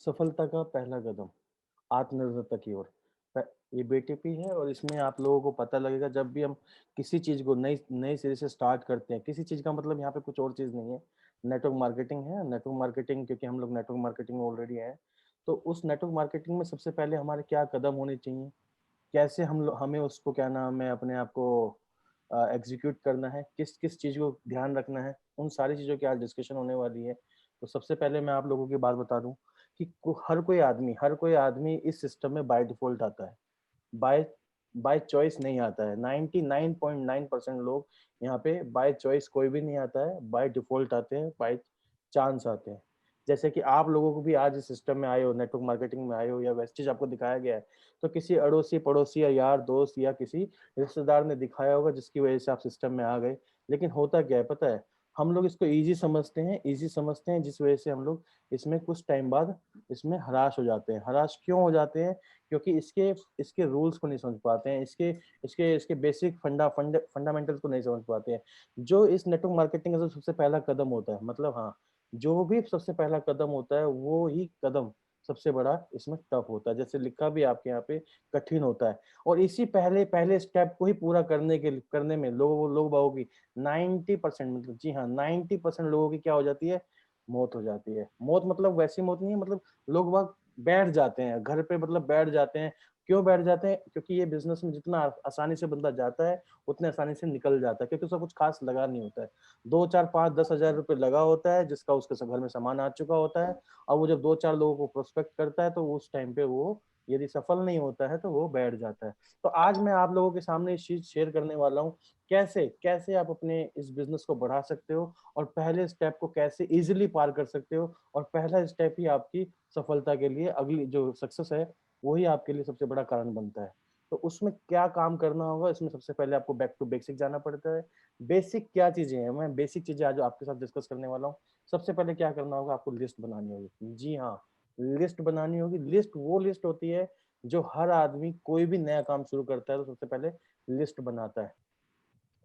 सफलता का पहला कदम आत्मनिर्भरता की ओर। ये बीटीपी है और इसमें आप लोगों को पता लगेगा जब भी हम किसी चीज को नई नई सिरे से स्टार्ट करते हैं। किसी चीज का मतलब यहाँ पे कुछ और चीज नहीं है। नेटवर्क मार्केटिंग है। नेटवर्क मार्केटिंग क्योंकि हम लोग नेटवर्क मार्केटिंग में ऑलरेडी हैं, तो उस नेटवर्क मार्केटिंग में सबसे पहले हमारे क्या कदम होने चाहिए, कैसे हमें उसको क्या नाम है अपने आप को एग्जीक्यूट करना है, किस किस चीज को ध्यान रखना है, उन सारी चीजों की आज डिस्कशन होने वाली है। तो सबसे पहले मैं आप लोगों की बात बता दूं कि हर कोई आदमी इस सिस्टम में बाय डिफॉल्ट आता है। बाय बाय चॉइस नहीं आता है। 99.9% लोग यहाँ पे बाय चॉइस कोई भी नहीं आता है, बाय डिफॉल्ट आते हैं, बाय चांस आते हैं। जैसे कि आप लोगों को भी आज इस सिस्टम में आए हो, नेटवर्क मार्केटिंग में आए हो या वैसी चीज आपको दिखाया गया है, तो किसी अड़ोसी पड़ोसी या यार दोस्त या किसी रिश्तेदार ने दिखाया होगा जिसकी वजह से आप सिस्टम में आ गए। लेकिन होता क्या है पता है, हम लोग इसको इजी समझते हैं जिस वजह से हम लोग इसमें कुछ टाइम बाद इसमें हराश हो जाते हैं। हराश क्यों हो जाते हैं? क्योंकि इसके इसके रूल्स को नहीं समझ पाते हैं, इसके इसके इसके बेसिक फंडामेंटल्स को नहीं समझ पाते हैं। जो इस नेटवर्क मार्केटिंग का जो सबसे पहला कदम होता है, मतलब हाँ, जो भी सबसे पहला कदम होता है वो ही कदम सबसे बड़ा इसमें टफ होता है। जैसे लिखा भी आपके यहाँ पे कठिन होता है। और इसी पहले पहले स्टेप को ही पूरा करने में लोग बागों की 90%, मतलब जी हाँ 90% लोगों की क्या हो जाती है, मौत हो जाती है। मौत मतलब वैसी मौत नहीं है, मतलब लोग वहाँ बैठ जाते हैं घर पे, मतलब बैठ जाते हैं। क्यों बैठ जाते हैं? क्योंकि ये बिजनेस में जितना आसानी से बंदा जाता है उतने आसानी से निकल जाता है, क्योंकि उसका कुछ खास लगा नहीं होता है। 2 4 5 10 हज़ार रुपए लगा होता है जिसका उसके घर में सामान आ चुका होता है। और वो जब 2 4 लोगों को प्रोस्पेक्ट करता है तो उस टाइम पे वो यदि सफल नहीं होता है तो वो बैठ जाता है। तो आज मैं आप लोगों के सामने इस चीज शेयर करने वाला हूँ, कैसे कैसे आप अपने इस बिजनेस को बढ़ा सकते हो और पहले स्टेप को कैसे इजीली पार कर सकते हो। और पहला स्टेप ही आपकी सफलता के लिए, अगली जो सक्सेस है वही आपके लिए सबसे बड़ा कारण बनता है। तो उसमें क्या काम करना होगा, इसमें सबसे पहले आपको बैक टू बेसिक जाना पड़ता है। बेसिक क्या चीजें हैं, मैं बेसिक चीजें आज आपके साथ डिस्कस करने वाला हूँ। सबसे पहले क्या करना होगा, आपको लिस्ट बनानी होगी। जी हाँ, लिस्ट बनानी होगी। लिस्ट वो लिस्ट होती है जो हर आदमी कोई भी नया काम शुरू करता है तो सबसे पहले लिस्ट बनाता है।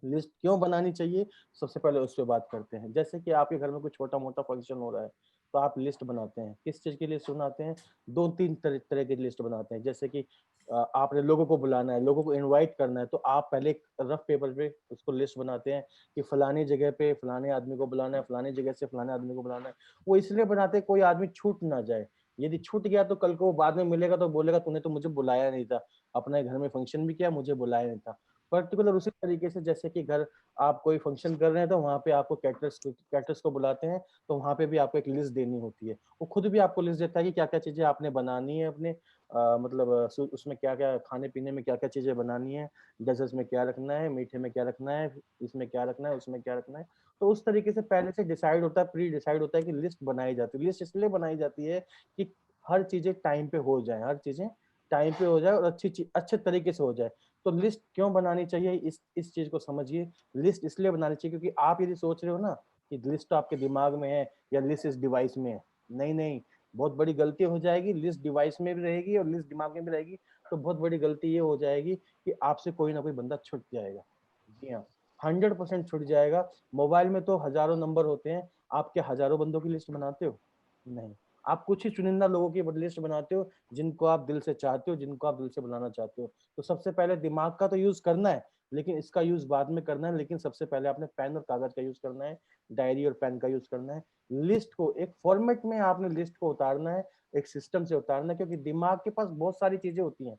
लिस्ट क्यों बनानी चाहिए, सबसे पहले उस पे बात करते हैं। जैसे कि आपके घर में कोई छोटा मोटा फंक्शन हो रहा है तो आप लिस्ट बनाते हैं। किस चीज की लिस्ट बनाते हैं? 2 3 तरह की लिस्ट बनाते हैं। जैसे कि आपने लोगों को बुलाना है, लोगों को इनवाइट करना है, तो आप पहले एक रफ पेपर पे उसको लिस्ट बनाते हैं कि फलानी जगह पे फलाने आदमी को बुलाना है, फलानी जगह से फलाने आदमी को बुलाना है। वो इसलिए बनाते हैं कोई आदमी छूट ना जाए। यदि छूट गया तो कल को वो बाद में मिलेगा तो बोलेगा तूने तो मुझे बुलाया नहीं था, अपने घर में फंक्शन भी किया, मुझे बुलाया नहीं था। पर्टिकुलर उसी तरीके से जैसे कि घर आप कोई फंक्शन कर रहे हैं तो वहाँ पे आपको कैटरर्स को बुलाते हैं, तो वहाँ पे भी आपको एक लिस्ट देनी होती है। वो खुद भी आपको लिस्ट देता है कि क्या क्या चीजें आपने बनानी है अपने मतलब उसमें क्या क्या खाने पीने में क्या क्या चीजें बनानी है, डेजर्ट्स में क्या रखना है, मीठे में क्या रखना है, इसमें क्या रखना है, उसमें क्या रखना है। तो उस तरीके से पहले से डिसाइड होता है, प्री डिसाइड होता है कि लिस्ट बनाई जाती है। लिस्ट इसलिए बनाई जाती है कि हर चीजें टाइम पे हो जाए, हर चीजें टाइम पे हो जाए और अच्छे तरीके से हो जाए। तो लिस्ट क्यों बनानी चाहिए, इस चीज को समझिए। लिस्ट इसलिए बनानी चाहिए क्योंकि आप यदि सोच रहे हो ना कि लिस्ट तो आपके दिमाग में है या लिस्ट इस डिवाइस में है, नहीं नहीं, बहुत बड़ी गलती हो जाएगी। लिस्ट डिवाइस में भी रहेगी और लिस्ट दिमाग में भी रहेगी तो बहुत बड़ी गलती ये हो जाएगी कि आपसे कोई ना कोई बंदा छूट जाएगा। जी हाँ, 100% छूट जाएगा। मोबाइल में तो हजारों नंबर होते हैं, आप क्या हजारों बंदों की लिस्ट बनाते हो? नहीं, आप कुछ ही चुनिंदा लोगों की लिस्ट बनाते हो जिनको आप दिल से चाहते हो, जिनको आप दिल से बुलाना चाहते हो। तो सबसे पहले दिमाग का तो यूज करना है, लेकिन इसका यूज बाद में करना है। लेकिन सबसे पहले आपने पेन और कागज का यूज करना है, डायरी और पेन का यूज करना है। लिस्ट को एक फॉर्मेट में आपने लिस्ट को उतारना है, एक सिस्टम से उतारना है, क्योंकि दिमाग के पास बहुत सारी चीजें होती हैं।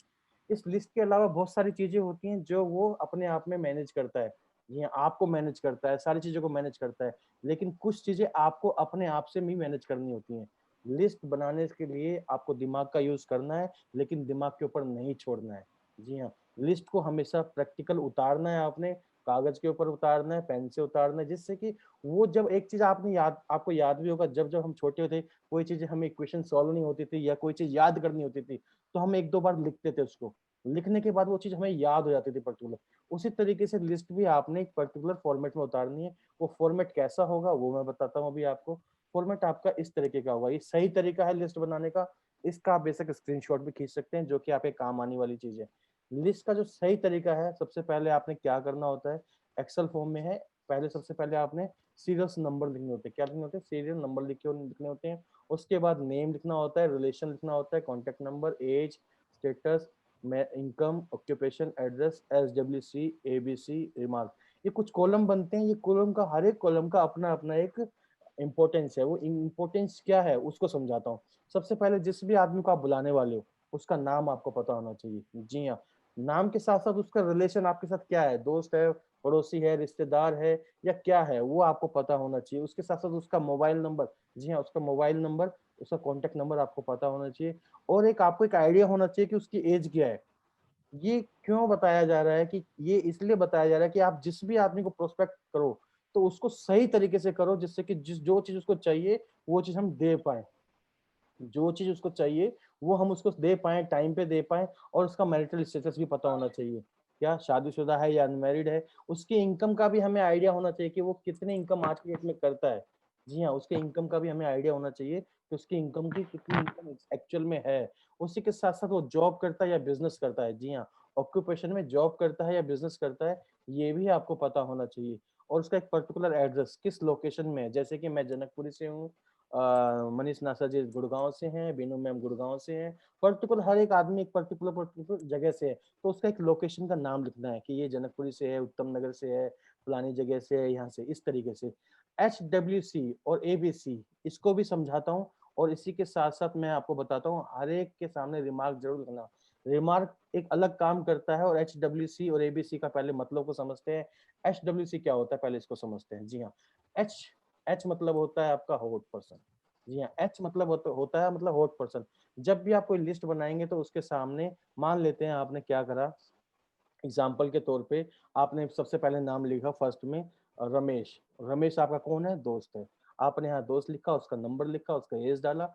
इस लिस्ट के अलावा बहुत सारी चीजें होती हैं जो वो अपने आप में मैनेज करता है। ये आपको मैनेज करता है, सारी चीजों को मैनेज करता है, लेकिन कुछ चीजें आपको अपने आप से भी मैनेज करनी होती हैं। लिस्ट बनाने के लिए आपको दिमाग का यूज करना है, लेकिन दिमाग के ऊपर नहीं छोड़ना है। जी हाँ, लिस्ट को हमेशा प्रैक्टिकल उतारना है, आपने कागज के ऊपर उतारना है, पेन से उतारना है, जिससे कि वो जब एक चीज आपको याद भी होगा, जब जब हम छोटे होते, कोई चीज हमें इक्वेशन सॉल्व नहीं होती थी या कोई चीज याद करनी होती थी, तो हम 1 2 बार लिखते थे उसको। लिखने के बाद वो चीज हमें याद हो जाती थी पर्टिकुलर। उसी तरीके से लिस्ट भी आपने एक पर्टिकुलर फॉर्मेट में उतारनी है। वो फॉर्मेट कैसा होगा वो मैं बताता हूँ अभी आपको। फॉर्मेट आपका इस तरीके का होगा, ये सही तरीका है लिस्ट बनाने का। इसका आप बेशक स्क्रीनशॉट भी खींच सकते हैं, जो कि आपके काम आने वाली चीज है। लिस्ट का जो सही तरीका है, सबसे पहले आपने क्या करना होता है, एक्सेल फॉर्म में है। पहले सबसे पहले आपने सीरियल नंबर लिखने होते हैं। क्या लिखने होते हैं? सीरियल नंबर लिखने होते हैं। उसके बाद नेम लिखना होता है, रिलेशन लिखना होता है, कॉन्टेक्ट नंबर, एज, स्टेटस, में income, occupation, address, SWC, ABC, remark. ये कुछ कॉलम बनते हैं। ये कॉलम का, हर एक कॉलम का अपना अपना एक इम्पोर्टेंस है। वो इम्पोर्टेंस क्या है उसको समझाता हूँ। सबसे पहले जिस भी आदमी को आप बुलाने वाले हो उसका नाम आपको पता होना चाहिए। जी हाँ, नाम के साथ साथ उसका रिलेशन आपके साथ क्या है, दोस्त है, पड़ोसी है, रिश्तेदार है या क्या है, वो आपको पता होना चाहिए। उसके साथ साथ उसका मोबाइल नंबर, जी हाँ, उसका मोबाइल नंबर, उसका कॉन्टेक्ट नंबर आपको पता होना चाहिए। और एक आपको एक आइडिया होना चाहिए कि उसकी एज क्या है। ये क्यों बताया जा रहा है कि ये इसलिए बताया जा रहा है कि आप जिस भी आदमी को प्रोस्पेक्ट करो तो उसको सही तरीके से करो, जिससे कि जिस जो चीज उसको चाहिए वो चीज हम दे पाए। जो चीज उसको चाहिए वो हम उसको दे पाए, टाइम पे दे पाए। और उसका मैरिटल स्टेटस भी पता होना चाहिए, क्या शादीशुदा है या अनमैरिड है। उसकी इनकम का भी हमें आइडिया होना चाहिए कि वो कितनी इनकम आज की डेट में करता है। जी हाँ, उसके इनकम का भी हमें आइडिया होना चाहिए कि उसकी इनकम की कितनी इनकम एक्चुअल में है। उसी के साथ साथ वो जॉब करता है या बिजनेस करता है। जी हाँ, ऑक्यूपेशन में जॉब करता है या बिजनेस करता है, ये भी आपको पता होना चाहिए। और उसका एक पर्टिकुलर एड्रेस किस लोकेशन में है, जैसे कि मैं जनकपुरी से हूँ, मनीष नासा जी गुड़गांव से हैं, बीनू मैम गुड़गांव से हैं। पर्टिकुलर हर एक आदमी एक पर्टिकुलर जगह से है, तो उसका एक लोकेशन का नाम लिखना है कि ये जनकपुरी से है, उत्तम नगर से है, फलानी जगह से है, यहाँ से, इस तरीके से। HWC और ABC इसको भी समझाता हूँ। और इसी के साथ साथ मैं आपको बताता हूँ, हर एक के सामने रिमार्क जरूर लिखना। रिमार्क एक अलग काम करता है। और HWC और ABC का पहले मतलब को समझते हैं। HWC क्या होता है पहले इसको समझते हैं। जी हाँ, एच एच मतलब होता है आपका हॉट पर्सन। जी हाँ, एच मतलब होता है मतलब हॉट पर्सन। जब भी आप कोई लिस्ट बनाएंगे तो उसके सामने, मान लेते हैं आपने क्या करा, एग्जाम्पल के तौर पे आपने सबसे पहले नाम लिखा फर्स्ट में, रमेश। रमेश आपका कौन है, दोस्त है। आपने यहाँ दोस्त लिखा, उसका नंबर लिखा, उसका एज डाला।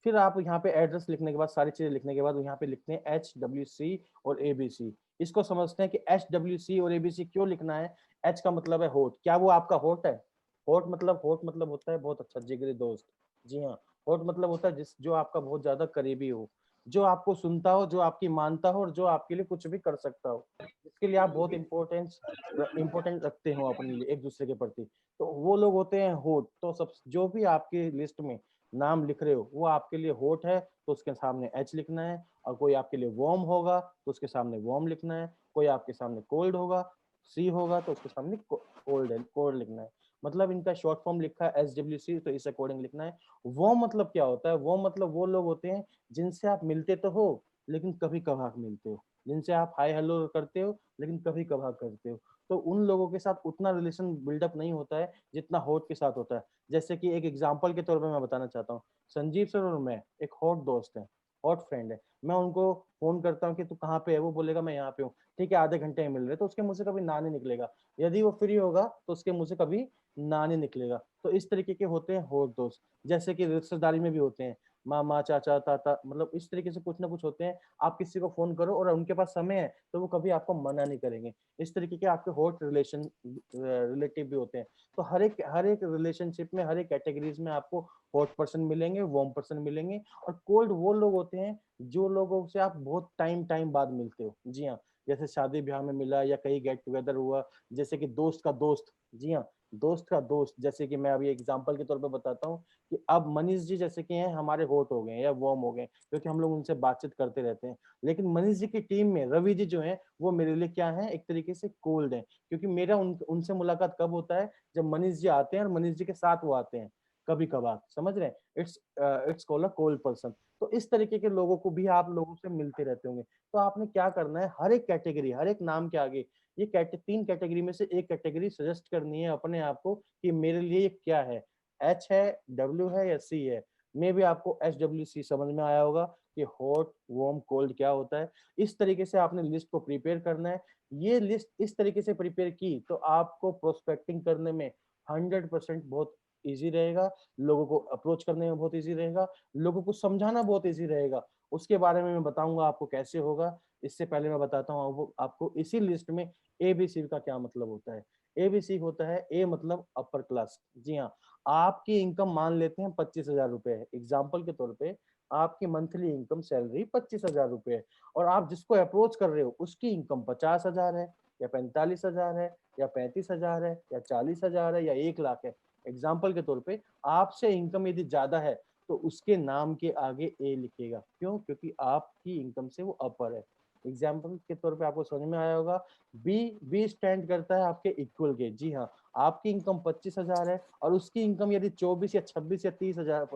फिर आप यहाँ पे एड्रेस लिखने के बाद, सारी चीजें लिखने के बाद यहाँ पे लिखते हैं HWC और ABC। इसको समझते हैं कि HWC और ABC क्यों लिखना है। एच का मतलब है होट, क्या वो आपका होट है। होट मतलब होता है बहुत अच्छा जिगरी दोस्त। जी हाँ, होट मतलब होता है जिस जो आपका बहुत ज्यादा करीबी हो, जो आपको सुनता हो, जो आपकी मानता हो और जो आपके लिए कुछ भी कर सकता हो, जिसके लिए आप बहुत इंपॉर्टेंट रखते हो अपने लिए एक दूसरे के प्रति। तो वो लोग होते हैं होट। तो सब जो भी आपकी लिस्ट में नाम लिख रहे हो वो आपके लिए होट है तो उसके सामने एच लिखना है। और कोई आपके लिए वॉर्म होगा तो उसके सामने वॉर्म लिखना है। कोई आपके सामने कोल्ड होगा, सी होगा, तो उसके सामने कोल्ड है, कोल्ड लिखना है। मतलब इनका शॉर्ट फॉर्म लिखा है SWC, तो इस अकॉर्डिंग लिखना है। वॉर्म मतलब क्या होता है, वॉर्म मतलब वो लोग होते हैं जिनसे आप मिलते तो हो लेकिन कभी कभार मिलते हो, जिनसे आप हाय हेलो करते हो लेकिन कभी कभार करते हो। तो उन लोगों के साथ उतना रिलेशन बिल्डअप नहीं होता है जितना हॉट के साथ होता है। जैसे कि एक एग्जांपल के तौर पे मैं बताना चाहता हूँ, संजीव सर और मैं एक हॉट दोस्त है, हॉट फ्रेंड है। मैं उनको फोन करता हूँ कि तू कहाँ पे है, वो बोलेगा मैं यहाँ पे हूँ, ठीक है आधे घंटे में मिल रहे, तो उसके मुंह से कभी ना नहीं निकलेगा। यदि वो फ्री होगा तो उसके मुंह से कभी ना नहीं निकलेगा। तो इस तरीके के होते हैं हॉट दोस्त। जैसे कि रिश्तेदारी में भी होते हैं, मामा चाचा ताता, मतलब इस तरीके से कुछ ना कुछ होते हैं। आप किसी को फोन करो और उनके पास समय है तो वो कभी आपको मना नहीं करेंगे। इस तरीके के आपके हॉट रिलेटिव भी होते हैं। तो हर एक रिलेशनशिप में, हर एक कैटेगरीज में आपको हॉट पर्सन मिलेंगे, वार्म पर्सन मिलेंगे। और कोल्ड वो लोग होते हैं जो लोगों से आप बहुत टाइम टाइम बाद मिलते हो। जी हाँ, जैसे शादी ब्याह में मिला या कहीं गेट टुगेदर हुआ, जैसे कि दोस्त का दोस्त। जी हाँ, दोस्त का दोस्त, जैसे कि मैं अभी एग्जांपल के तौर पे बताता हूँ कि अब मनीष जी जैसे कि हैं हमारे हॉट हो गए हैं या वार्म हो गए क्योंकि हम लोग उनसे बातचीत करते रहते हैं। लेकिन मनीष जी की टीम में रवि जी जो है वो मेरे लिए क्या है, एक तरीके से कोल्ड है। क्योंकि मेरा उनसे मुलाकात कब होता है, जब मनीष जी आते हैं और मनीष जी के साथ वो आते हैं कभी कभार, समझ रहे हैं। It's called a cold person. तो इस तरीके के लोगों को भी आप लोगों से मिलते रहते होंगे। तो आपने क्या करना है, हर एक कैटेगरी, हर एक नाम के आगे ये तीन कैटेगरी में से एक कैटेगरी सजेस्ट करनी है अपने आप को कि मेरे लिए ये क्या है, एच है, डब्ल्यू है या सी है। मे भी आपको HWC समझ में आया होगा कि हॉट वार्म कोल्ड क्या होता है। इस तरीके से आपने लिस्ट को प्रिपेयर करना है। ये लिस्ट इस तरीके से प्रिपेयर की तो आपको प्रोस्पेक्टिंग करने में 100% बहुत इजी रहेगा। लोगों को अप्रोच करने में बहुत इजी रहेगा। लोगों को समझाना बहुत इजी रहेगा। उसके बारे में मैं बताऊंगा आपको कैसे होगा। इससे पहले मैं बताता हूँ आपको इसी लिस्ट में ABC का क्या मतलब होता है। ABC होता है, ए मतलब अपर क्लास। जी हाँ, आपकी इनकम मान लेते हैं 25,000 रुपए है, एग्जाम्पल के तौर पे आपकी मंथली इनकम सैलरी 25,000 रुपए है। और आप जिसको अप्रोच कर रहे हो उसकी इनकम 50,000 है या 45,000 है या 35,000 है या 40,000 है या 1 लाख है। एग्जाम्पल के तौर पे आपसे इनकम यदि ज्यादा है तो उसके नाम के आगे ए लिखेगा। क्यों? क्योंकि आपकी इनकम से वो अपर है। एग्जाम्पल के तौर पे आपको समझ में आया होगा, बी स्टैंड करता है आपके इक्वल के। जी हाँ, आपकी इनकम 25,000 है और उसकी इनकम यदि 24 या 26 या 30,000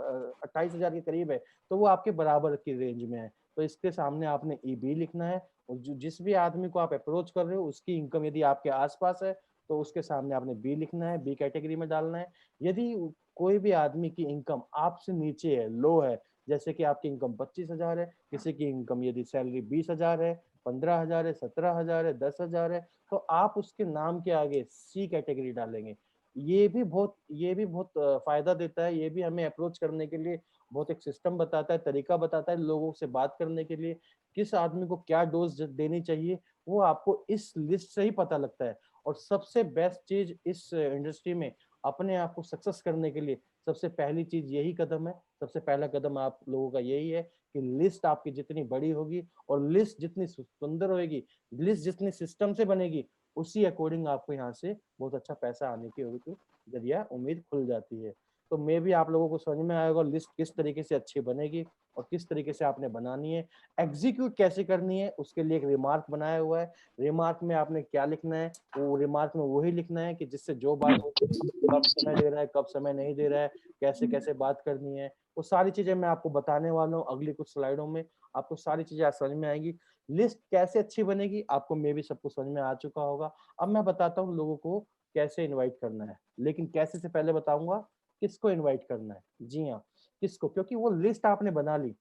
28,000 के करीब है, तो वो आपके बराबर की रेंज में है। तो इसके सामने आपने ई बी लिखना है, और जिस भी आदमी को आप अप्रोच कर रहे हो उसकी इनकम यदि आपके आसपास है तो उसके सामने आपने बी लिखना है, बी कैटेगरी में डालना है। यदि कोई भी आदमी की इनकम आपसे नीचे है, लो है, जैसे कि आपकी इनकम 25,000 है, किसी की इनकम यदि सैलरी 20,000 है, 15,000 है, 17,000 है, 10,000 है, तो आप उसके नाम के आगे सी कैटेगरी डालेंगे। ये भी बहुत फायदा देता है। ये भी हमें अप्रोच करने के लिए बहुत एक सिस्टम बताता है, तरीका बताता है लोगों से बात करने के लिए। किस आदमी को क्या डोज देनी चाहिए वो आपको इस लिस्ट से ही पता लगता है। और सबसे बेस्ट चीज इस इंडस्ट्री में अपने आप को सक्सेस करने के लिए सबसे पहली चीज यही कदम है। सबसे पहला कदम आप लोगों का यही है कि लिस्ट आपकी जितनी बड़ी होगी और लिस्ट जितनी सुंदर होगी, लिस्ट जितनी सिस्टम से बनेगी, उसी अकॉर्डिंग आपको यहाँ से बहुत अच्छा पैसा आने की होगी, तो जरिया उम्मीद खुल जाती है। तो मे भी आप लोगों को समझ में आएगा लिस्ट किस तरीके से अच्छी बनेगी और किस तरीके से आपने बनानी है। एग्जीक्यूट कैसे करनी है उसके लिए एक रिमार्क बनाया हुआ है। रिमार्क में आपने क्या लिखना है, वो रिमार्क में वही लिखना है कि जिससे जो बात होती है, कब समय दे रहा है, कब समय नहीं दे रहा है, कैसे कैसे बात करनी है, वो सारी चीजें मैं आपको बताने वाला हूँ अगली कुछ स्लाइडों में। आपको सारी चीजें आज समझ में आएंगी। लिस्ट कैसे अच्छी बनेगी आपको मे भी सब कुछ समझ में आ चुका होगा। अब मैं बताता हूँ लोगों को कैसे इनवाइट करना है, लेकिन कैसे से पहले बताऊंगा किसको इनवाइट करना है। जी हाँ, किसको, क्योंकि वो लिस्ट आपने बना ली,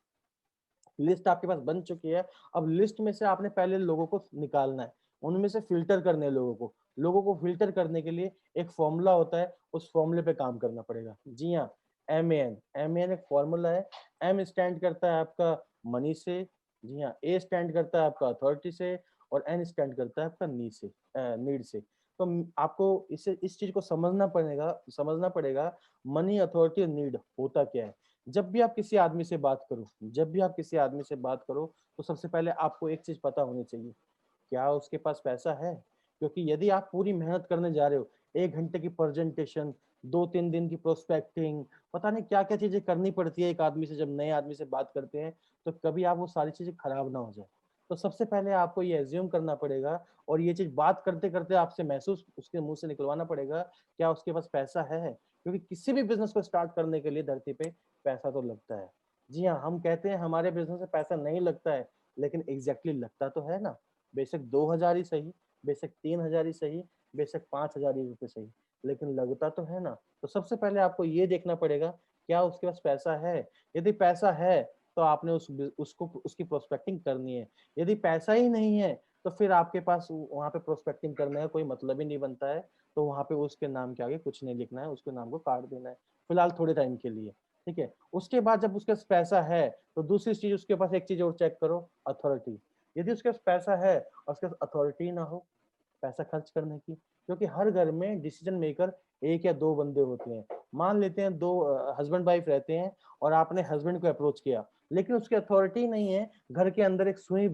लिस्ट आपके पास बन चुकी है। अब लिस्ट में से आपने पहले लोगों को निकालना है, उनमें से फिल्टर करने हैं लोगों को। लोगों को फिल्टर करने के लिए एक फॉर्मूला होता है, उस फॉर्मूले पे काम करना पड़ेगा। जी हाँ, एम ए एन एक फॉर्मूला है। एम स्टैंड करता है आपका मनी से, जी हाँ, ए स्टैंड करता है आपका अथॉरिटी से, और एन स्टैंड करता है आपका नीड से। तो आपको इस चीज को समझना पड़ेगा मनी, अथॉरिटी और नीड होता क्या है। जब भी आप किसी आदमी से बात करो तो सबसे पहले आपको एक चीज पता होनी चाहिए, क्या उसके पास पैसा है। क्योंकि यदि आप पूरी मेहनत करने जा रहे हो, 1 घंटे की प्रेजेंटेशन, 2-3 दिन की प्रोस्पेक्टिंग, पता नहीं क्या क्या चीजें करनी पड़ती है एक आदमी से, जब नए आदमी से बात करते हैं, तो कभी आप वो सारी चीजें खराब ना हो जाए। तो सबसे पहले आपको ये एज्यूम करना पड़ेगा और ये चीज बात करते करते आपसे महसूस उसके मुंह से निकलवाना पड़ेगा, क्या उसके पास पैसा है। क्योंकि किसी भी बिजनेस को स्टार्ट करने के लिए धरती पे पैसा तो लगता है। जी हाँ, हम कहते हैं हमारे बिजनेस में पैसा नहीं लगता है, लेकिन एग्जैक्टली लगता तो है ना। बेशक 2,000 ही सही, बेशक 3,000 ही सही, बेशक 5,000 ही रुपए सही, लेकिन लगता तो है ना। तो सबसे पहले आपको ये देखना पड़ेगा क्या उसके पास पैसा है। यदि पैसा है तो आपने उसको उसकी प्रोस्पेक्टिंग करनी है। यदि पैसा ही नहीं है तो फिर आपके पास वहां पे प्रोस्पेक्टिंग करने का कोई मतलब ही नहीं बनता है। तो वहां पे उसके नाम के आगे कुछ नहीं लिखना है, उसके नाम को काट देना है फिलहाल थोड़े टाइम के लिए। ठीक है, उसके बाद जब उसके पास पैसा है तो दूसरी चीज उसके पास एक चीज और चेक करो, अथॉरिटी। यदि उसके पास पैसा है और उसके पास अथॉरिटी ना हो पैसा खर्च करने की, क्योंकि हर घर में डिसीजन मेकर एक या दो बंदे होते हैं। मान लेते हैं दो हस्बैंड वाइफ रहते हैं और आपने हस्बैंड को अप्रोच किया, लेकिन उसकी अथॉरिटी नहीं है घर के अंदर एक सुई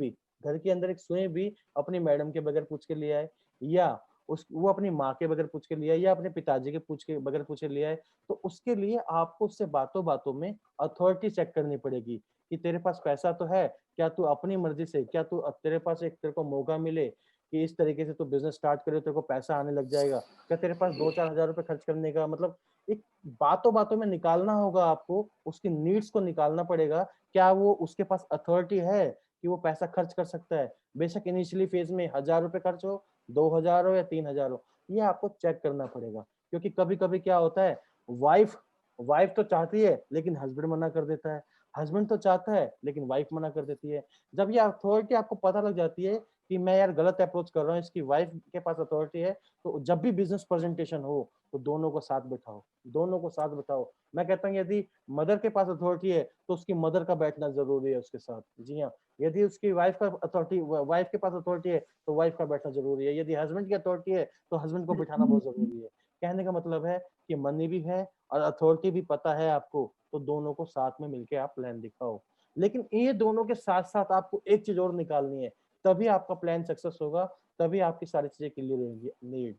भी अपनी मैडम के बगैर पूछ के ले आए, या वो अपनी माँ के बगैर पूछ के लिया, या अपने पिताजी के पूछ के बगैर पूछे लिया है, तो उसके लिए आपको उससे बातों बातों में अथॉरिटी चेक करनी पड़ेगी कि तेरे पास पैसा तो है, क्या तू अपनी मर्जी से, क्या तू तेरे पास एक तेरे को मौका मिले कि इस तरीके से तू बिजनेस स्टार्ट करे, तेरे को पैसा आने लग जाएगा, क्या तेरे पास 2-4 हजार रुपए खर्च करने का, मतलब एक बातों बातों में निकालना होगा आपको, उसकी नीड्स को निकालना पड़ेगा। क्या वो उसके पास अथॉरिटी है कि वो पैसा खर्च कर सकता है। बेशक इनिशियली फेज में 1,000 रुपए खर्च हो, 2,000 हो या 3,000 हो, ये आपको चेक करना पड़ेगा। क्योंकि कभी कभी क्या होता है, वाइफ वाइफ तो चाहती है लेकिन हस्बैंड मना कर देता है, हस्बैंड तो चाहता है लेकिन वाइफ मना कर देती है। जब ये अथॉरिटी आपको पता लग जाती है कि मैं यार गलत अप्रोच कर रहा हूँ, इसकी वाइफ के पास अथॉरिटी है, तो जब भी बिजनेस प्रेजेंटेशन हो तो दोनों को साथ बैठाओ। मैं कहता हूँ यदि मदर के पास अथॉरिटी है तो उसकी मदर का बैठना जरूरी है उसके साथ। जी हाँ, यदि उसकी वाइफ के पास अथॉरिटी है तो वाइफ का बैठना जरूरी है। यदि हस्बैंड की अथॉरिटी है तो हस्बैंड को बिठाना बहुत जरूरी है। कहने का मतलब है कि मनी भी है और अथॉरिटी भी पता है आपको, तो दोनों को साथ में मिलकर आप प्लान दिखाओ। लेकिन ये दोनों के साथ साथ आपको एक चीज और निकालनी है, तभी आपका प्लान सक्सेस होगा, तभी आपकी सारी चीजें क्लियर होंगी। नीड,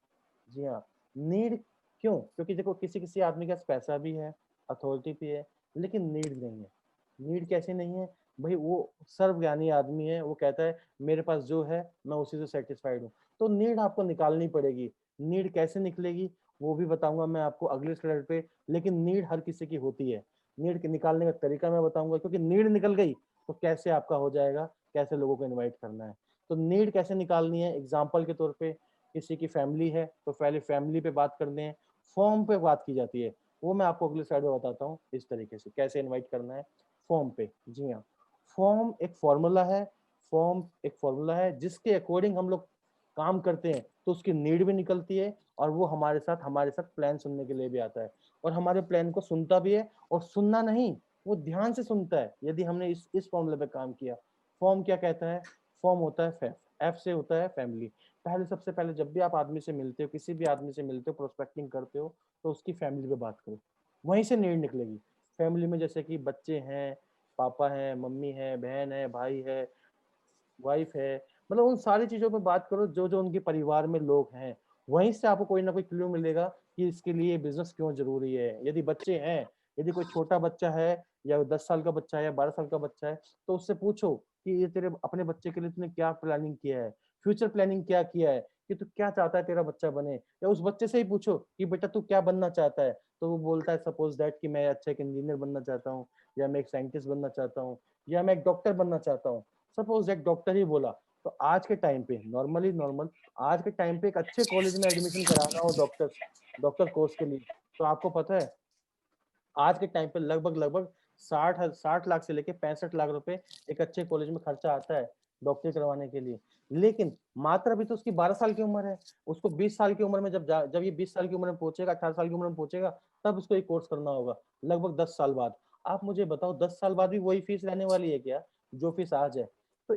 जी हाँ, नीड क्यों? क्योंकि देखो किसी किसी आदमी के पास पैसा भी है, अथॉरिटी भी है, लेकिन नीड नहीं है। नीड कैसे नहीं है भाई? वो सर्वज्ञानी आदमी है, वो कहता है मेरे पास जो है मैं उसी से सेटिस्फाइड हूँ। तो नीड आपको निकालनी पड़ेगी। नीड कैसे निकलेगी वो भी बताऊंगा मैं आपको अगले स्लाइड पे। लेकिन नीड हर किसी की होती है, नीड के निकालने का तरीका मैं बताऊंगा, क्योंकि नीड निकल गई तो कैसे आपका हो जाएगा, कैसे लोगों को इन्वाइट करना है। तो नीड कैसे निकालनी है, एग्जाम्पल के तौर पे किसी की फैमिली है तो पहले फैमिली पे बात करते हैं, फॉर्म पे बात की जाती है, वो मैं आपको अगले स्लाइड में बताता हूँ इस तरीके से कैसे इनवाइट करना है फॉर्म पे। जी हाँ, फॉर्म एक फॉर्मूला है, फॉर्म एक फॉर्मूला है जिसके अकॉर्डिंग हम लोग काम करते हैं तो उसकी नीड भी निकलती है, और वो हमारे साथ प्लान सुनने के लिए भी आता है, और हमारे प्लान को सुनता भी है। और सुनना नहीं, वो ध्यान से सुनता है यदि हमने इस फॉर्मूले पे काम किया। फॉर्म क्या कहता है? फॉर्म होता है फैफ, एफ से होता है फैमिली। पहले सबसे पहले जब भी आप आदमी से मिलते हो, किसी भी आदमी से मिलते हो, प्रोस्पेक्टिंग करते हो, तो उसकी फैमिली पे बात करो, वहीं से नीड निकलेगी। फैमिली में जैसे कि बच्चे हैं, पापा है, मम्मी है, बहन है, भाई है, वाइफ है, मतलब उन सारी चीजों पे बात करो जो जो उनके परिवार में लोग हैं। वहीं से आपको कोई ना कोई क्लू मिलेगा कि इसके लिए बिजनेस क्यों जरूरी है। यदि बच्चे हैं, यदि कोई छोटा बच्चा है या 10 साल का बच्चा है या 12 साल का बच्चा है, तो उससे पूछो कि ये तेरे अपने बच्चे के लिए तूने क्या प्लानिंग किया है, फ्यूचर प्लानिंग क्या किया है, कि तू क्या चाहता है तेरा बच्चा बने। या उस बच्चे से ही पूछो कि बेटा तू क्या बनना चाहता है, तो वो बोलता है सपोज दैट कि मैं अच्छा एक इंजीनियर बनना चाहता हूँ, या मैं एक साइंटिस्ट बनना चाहता हूँ, या मैं एक डॉक्टर बनना चाहता हूँ। सपोज एक डॉक्टर ही बोला, तो आज के टाइम पे नॉर्मल आज के टाइम पे एक अच्छे कॉलेज में एडमिशन कराना हो डॉक्टर कोर्स के लिए, तो आपको पता है आज के टाइम पे लगभग 60 लाख से लेके 65 लाख रुपए एक अच्छे कॉलेज में खर्चा आता है डॉक्टरी करवाने के लिए। लेकिन मात्र अभी तो उसकी 12 साल की उम्र है, उसको 20 साल की उम्र में जब ये 20 साल की उम्र में पहुंचेगा, 18 साल की उम्र में पहुंचेगा, तब उसको एक कोर्स करना होगा, लगभग 10 साल बाद। आप मुझे बताओ 10 साल बाद भी वही फीस रहने वाली है क्या जो फीस आज है? तो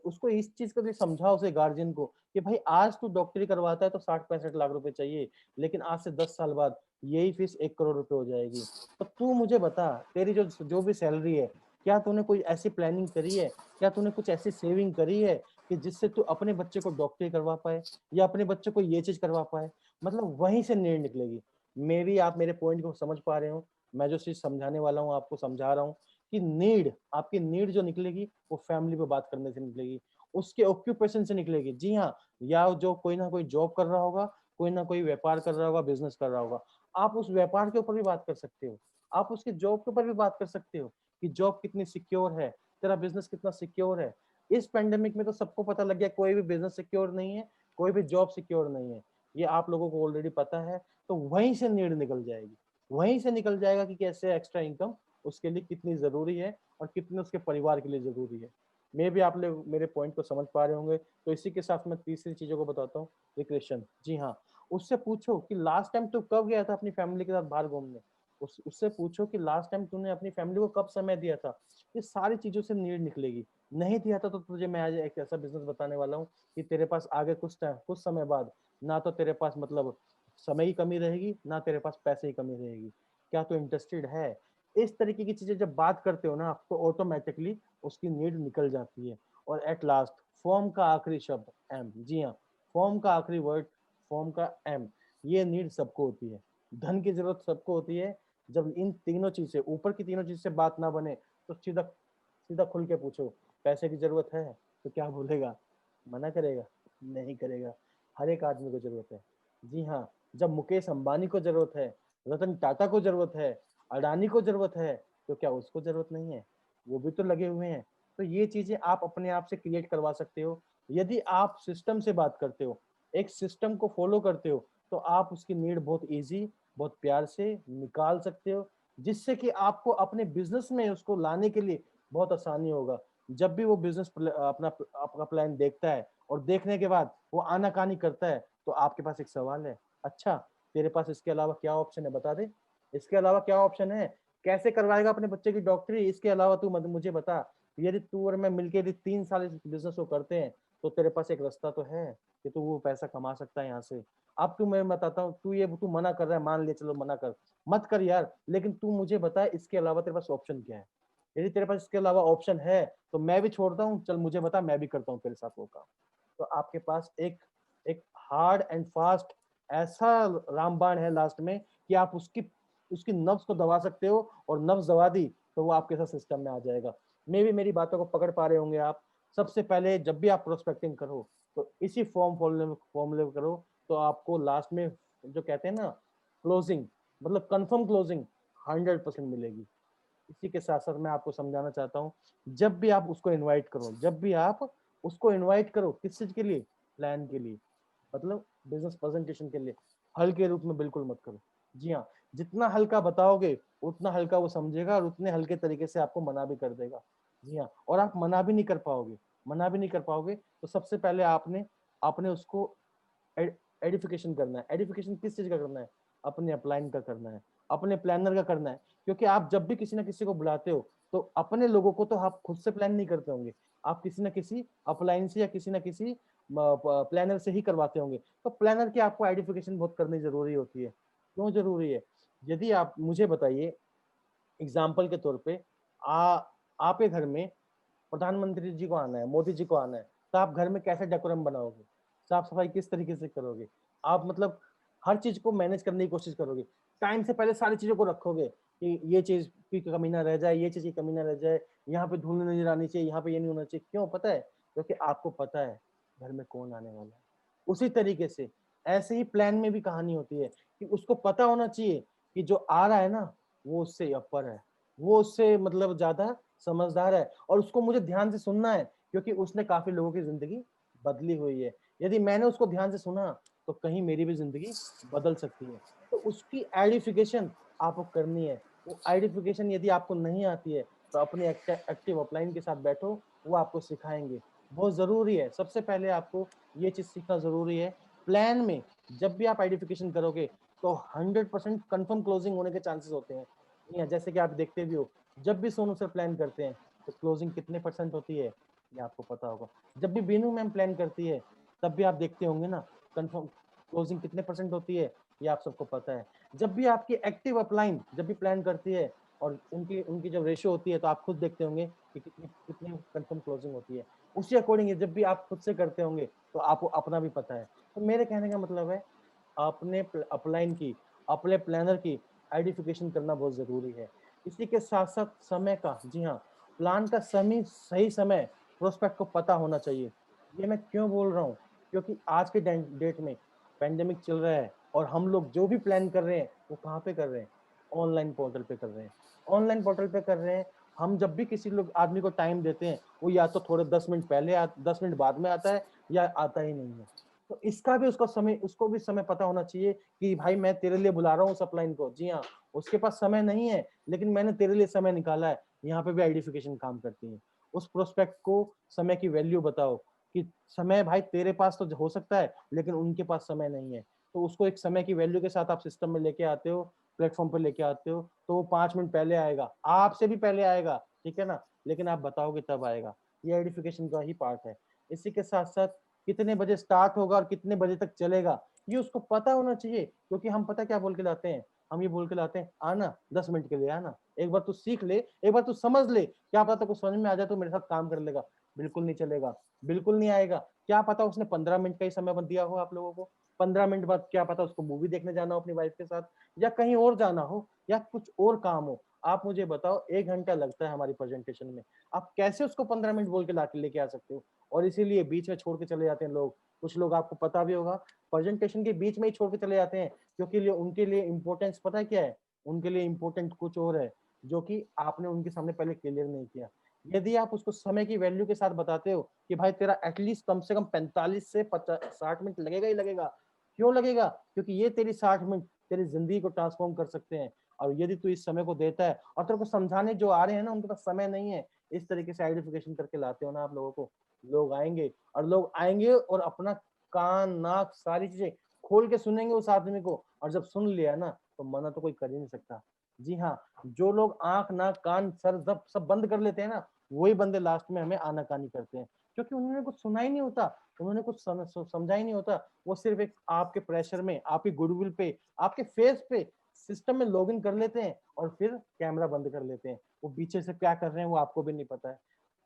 उसको इस चीज का भी समझाओ उसे गार्जियन को कि भाई आज तू डॉक्टरी करवाता है तो 60-65 लाख रुपए चाहिए, लेकिन आज से 10 साल बाद यही फीस 1 करोड़ रुपए हो जाएगी। तो तू मुझे बता, तेरी जो जो भी सैलरी है, क्या तूने कोई ऐसी प्लानिंग करी है, क्या तूने कुछ ऐसी सेविंग करी है कि जिससे तू अपने बच्चे को डॉक्टरी करवा पाए या अपने बच्चे को ये चीज करवा पाए? मतलब वहीं से नीड निकलेगी। मे भी आप मेरे पॉइंट को समझ पा रहे हो, मैं जो चीज समझाने वाला हूँ आपको समझा रहा हूँ कि नीड, आपकी नीड जो निकलेगी वो फैमिली पे बात करने से निकलेगी, उसके ऑक्यूपेशन से निकलेगी। जी हाँ, या जो कोई ना कोई जॉब कर रहा होगा, कोई ना कोई व्यापार कर रहा होगा, बिजनेस कर रहा होगा, आप उस व्यापार के ऊपर भी बात कर सकते हो, आप उसकी जॉब के ऊपर भी बात कर सकते हो कि जॉब कितनी सिक्योर है, तेरा बिजनेस कितना सिक्योर है। इस पेंडेमिक में तो सबको पता लग गया कोई भी बिजनेस सिक्योर नहीं है, कोई भी जॉब सिक्योर नहीं है, ये आप लोगों को ऑलरेडी पता है। तो वहीं से नीड निकल जाएगी, वहीं से निकल जाएगा कि कैसे एक्स्ट्रा इनकम उसके लिए कितनी जरूरी है और कितने उसके परिवार के लिए जरूरी है। मे भी आप लोग मेरे पॉइंट को समझ पा रहे होंगे। तो इसी के साथ मैं तीसरी चीजों को बताता हूँ, रिक्रेशन। जी हाँ, उससे पूछो कि लास्ट टाइम तू कब गया था अपनी फैमिली के साथ बाहर घूमने, उससे पूछो कि लास्ट टाइम तूने अपनी फैमिली को कब समय दिया था। ये सारी चीजों से नीड निकलेगी। नहीं दिया था तो तुझे मैं आज एक ऐसा बिजनेस बताने वाला हूँ कि तेरे पास आगे कुछ समय बाद ना तो तेरे पास मतलब समय की कमी रहेगी, ना तेरे पास पैसे की कमी रहेगी। क्या तू इंटरेस्टेड है? इस तरीके की चीजें जब बात करते हो ना आप, तो ऑटोमेटिकली उसकी नीड निकल जाती है। और एट लास्ट, फॉर्म का आखिरी शब्द एम। जी हाँ, फॉर्म का आखिरी वर्ड, फॉर्म का एम। ये नीड सबको होती है, धन की जरूरत सबको होती है। जब इन तीनों चीज से, ऊपर की तीनों चीज से बात ना बने, तो सीधा सीधा खुल के पूछो पैसे की जरूरत है, तो क्या बोलेगा? मना करेगा? नहीं करेगा। हर एक आदमी को जरूरत है। जी हाँ, जब मुकेश अंबानी को जरूरत है, रतन टाटा को जरूरत है, अडानी को जरूरत है, तो क्या उसको जरूरत नहीं है? वो भी तो लगे हुए हैं। तो ये चीजें आप अपने आप से क्रिएट करवा सकते हो यदि आप सिस्टम से बात करते हो, एक सिस्टम को फॉलो करते हो, तो आप उसकी नीड बहुत इजी, बहुत प्यार से निकाल सकते हो, जिससे कि आपको अपने बिजनेस में उसको लाने के लिए बहुत आसानी होगा। जब भी वो बिजनेस अपना आपका प्लान देखता है और देखने के बाद वो आनाकानी करता है, तो आपके पास एक सवाल है, अच्छा तेरे पास इसके अलावा क्या ऑप्शन है, बता दे। इसके अलावा क्या ऑप्शन है? कैसे करवाएगा अपने बच्चे की डॉक्टरी, इसके अलावा तू मुझे बता। यदि तू और मैं मिलकर यदि 3 साल इस बिजनेस को करते हैं, तो तेरे पास एक रास्ता तो है कि तू वो पैसा कमा सकता है यहाँ से। अब तू, मैं बताता हूँ, तू मना कर रहा है, मान ले चलो मना कर, मत कर यार, लेकिन तू मुझे बता इसके अलावा तेरे पास ऑप्शन क्या है। यदि तेरे पास इसके अलावा ऑप्शन है तो मैं भी छोड़ता हूँ, चल मुझे बता, मैं भी करता हूँ तेरे साथ वो काम। तो आपके पास एक एक हार्ड एंड फास्ट ऐसा रामबाण है लास्ट में कि आप उसकी नब्ज को दबा सकते हो, और नब्ज दबा दी तो वो आपके साथ सिस्टम में आ जाएगा। मे भी मेरी बातों को पकड़ पा रहे होंगे आप। सबसे पहले जब भी आप प्रोस्पेक्टिंग करो तो इसी फॉर्मूले में करो, तो आपको लास्ट में जो कहते हैं ना क्लोजिंग, मतलब कंफर्म क्लोजिंग 100% मिलेगी। इसी के साथ साथ मैं आपको समझाना चाहता हूँ, जब भी आप उसको इनवाइट करो, जब भी आप उसको इनवाइट करो, किस चीज के लिए? प्लान के लिए, मतलब बिजनेस प्रेजेंटेशन के लिए, हल्के रूप में बिल्कुल मत करो। जी हाँ, जितना हल्का बताओगे उतना हल्का वो समझेगा, और उतने हल्के तरीके से आपको मना भी कर देगा। जी हाँ, और आप मना भी नहीं कर पाओगे, मना भी नहीं कर पाओगे। तो सबसे पहले आपने आपने उसको एडिफिकेशन करना है। एडिफिकेशन किस चीज का करना है? अपने अपलाइन का करना है, अपने प्लानर का करना है। क्योंकि आप जब भी किसी ना किसी को बुलाते हो तो अपने लोगों को तो आप खुद से प्लान नहीं करते होंगे, आप किसी ना किसी अपलाइन से या किसी ना किसी प्लानर से ही करवाते होंगे। तो प्लानर की आपको आइडेंटिफिकेशन बहुत करनी जरूरी होती है। क्यों जरूरी है? यदि आप मुझे बताइए, एग्जाम्पल के तौर पे आपके घर में प्रधानमंत्री जी को आना है, मोदी जी को आना है, तो आप घर में कैसे डेकोरम बनाओगे? साफ सफाई किस तरीके से करोगे? आप मतलब हर चीज को मैनेज करने की कोशिश करोगे, टाइम से पहले सारी चीजों को रखोगे कि ये चीज की कमी ना रह जाए, ये चीज की कमी ना रह जाए, यहाँ पे धूल नहीं आनी चाहिए, यहाँ पे ये नहीं होना चाहिए। क्यों? पता है, क्योंकि आपको पता है घर में कौन आने वाला है। उसी तरीके से ऐसे ही प्लान में भी कहानी होती है कि उसको पता होना चाहिए कि जो आ रहा है ना वो उससे अपर है, वो उससे मतलब ज्यादा समझदार है, और उसको मुझे ध्यान से सुनना है क्योंकि उसने काफी लोगों की जिंदगी बदली हुई है। यदि मैंने उसको ध्यान से सुना तो कहीं मेरी भी जिंदगी बदल सकती है। तो उसकी आइडेंटिफिकेशन आपको करनी है। वो आइडेंटिफिकेशन यदि आपको नहीं आती है तो अपने एक्टिव अपलाइन के साथ बैठो, वो आपको सिखाएंगे। बहुत जरूरी है, सबसे पहले आपको ये चीज सीखना जरूरी है। प्लान में जब भी आप आइडेंटिफिकेशन करोगे तो 100% कंफर्म क्लोजिंग होने के चांसेस होते हैं। जैसे कि आप देखते भी हो, जब भी सोनू सर प्लान करते हैं तो क्लोजिंग कितने परसेंट होती है ये आपको पता होगा। जब भी बीनू मैम प्लान करती है तब भी आप देखते होंगे ना, कंफर्म क्लोजिंग कितने परसेंट होती है ये आप सबको पता है। जब भी आपकी एक्टिव अपलाइन जब भी प्लान करती है और उनकी उनकी जब रेशियो होती है तो आप खुद देखते होंगे कि कितनी कितनी कंफर्म क्लोजिंग होती है। उसी अकॉर्डिंग जब भी आप खुद से करते होंगे तो आपको अपना भी पता है। तो मेरे कहने का मतलब है, अपने अपलाइन की, अपने प्लानर की आइडेंटिफिकेशन करना बहुत जरूरी है। इसी के साथ साथ समय का, जी हाँ, प्लान का समय, सही समय प्रोस्पेक्ट को पता होना चाहिए। ये मैं क्यों बोल रहा हूँ? क्योंकि आज के डेट में पेंडेमिक चल रहा है और हम लोग जो भी प्लान कर रहे हैं वो कहाँ पे कर रहे हैं? ऑनलाइन पोर्टल पे कर रहे हैं, ऑनलाइन पोर्टल पे कर रहे हैं। हम जब भी किसी लोग आदमी को टाइम देते हैं वो या तो थोड़े 10 मिनट पहले 10 मिनट बाद में आता है या आता ही नहीं है। तो इसका भी उसको भी समय पता होना चाहिए कि भाई मैं तेरे लिए बुला रहा हूँ सप्लाइन को। जी हाँ, उसके पास समय नहीं है लेकिन मैंने तेरे लिए समय निकाला है। यहाँ पे भी आइडेंटिफिकेशन काम करती है। उस प्रोस्पेक्ट को समय की वैल्यू बताओ कि समय भाई तेरे पास तो हो सकता है लेकिन उनके पास समय नहीं है। तो उसको एक समय की वैल्यू के साथ आप सिस्टम में लेके आते हो, प्लेटफॉर्म पे लेके आते हो, तो वो 5 मिनट पहले आएगा, आपसे भी पहले आएगा, ठीक है ना, लेकिन आप बताओगे तब आएगा। ये आइडेंटिफिकेशन का ही पार्ट है। इसी के साथ साथ कितने बजे स्टार्ट होगा और कितने बजे तक चलेगा ये उसको पता होना चाहिए। क्योंकि हम पता क्या बोल के लाते हैं, हम ये बोल के लाते हैं आना 10 मिनट के लिए आना, एक बार तू सीख ले, एक बार तू समझ ले, क्या पता कुछ समझ में आ जाए तो मेरे साथ काम कर लेगा। बिल्कुल नहीं चलेगा, बिल्कुल नहीं आएगा। क्या पता उसने 15 मिनट का ही समय दिया हो आप लोगों को, 15 मिनट बाद क्या पता उसको मूवी देखने जाना हो अपनी वाइफ के साथ, या कहीं और जाना हो, या कुछ और काम हो। आप मुझे बताओ, 1 घंटा लगता है हमारी प्रेजेंटेशन में, आप कैसे उसको 15 मिनट बोल के लाके लेके आ सकते हो? और इसीलिए बीच में छोड़ के चले जाते हैं लोग। कुछ लोग आपको पता भी होगा प्रेजेंटेशन के बीच में ही छोड़ के चले जाते हैं, क्योंकि उनके लिए इंपॉर्टेंस पता है क्या है? उनके लिए इंपॉर्टेंट कुछ और है जो कि आपने उनके सामने पहले क्लियर नहीं किया। यदि आप उसको समय की वैल्यू के साथ बताते हो कि भाई तेरा एटलीस्ट कम से कम 45 से 60 मिनट लगेगा ही लगेगा। क्यों लगेगा? क्योंकि ये तेरी 60 मिनट तेरी जिंदगी को ट्रांसफॉर्म कर सकते हैं। और यदि तू इस समय को देता है और तेरे को समझाने जो आ रहे हैं ना उनके पास समय नहीं है, इस तरीके से आइडेंटिफिकेशन करके लाते हो ना आप लोगों को, लोग आएंगे, और लोग आएंगे और अपना कान नाक सारी चीजें खोल के सुनेंगे उस आदमी को, और जब सुन लिया ना तो मना तो कोई कर ही नहीं सकता। जी हाँ, जो लोग आंख नाक कान सर सब बंद कर लेते हैं ना, वही बंदे लास्ट में हमें आनाकानी करते हैं, क्योंकि उन्होंने कुछ सुना ही नहीं होता, उन्होंने कुछ समझा ही नहीं होता। वो सिर्फ एक आपके प्रेशर में, आपकी गुडविल पे, आपके फेस पे सिस्टम में लॉगिन कर लेते हैं और फिर कैमरा बंद कर लेते हैं। वो पीछे से क्या कर रहे हैं वो आपको भी नहीं पता है,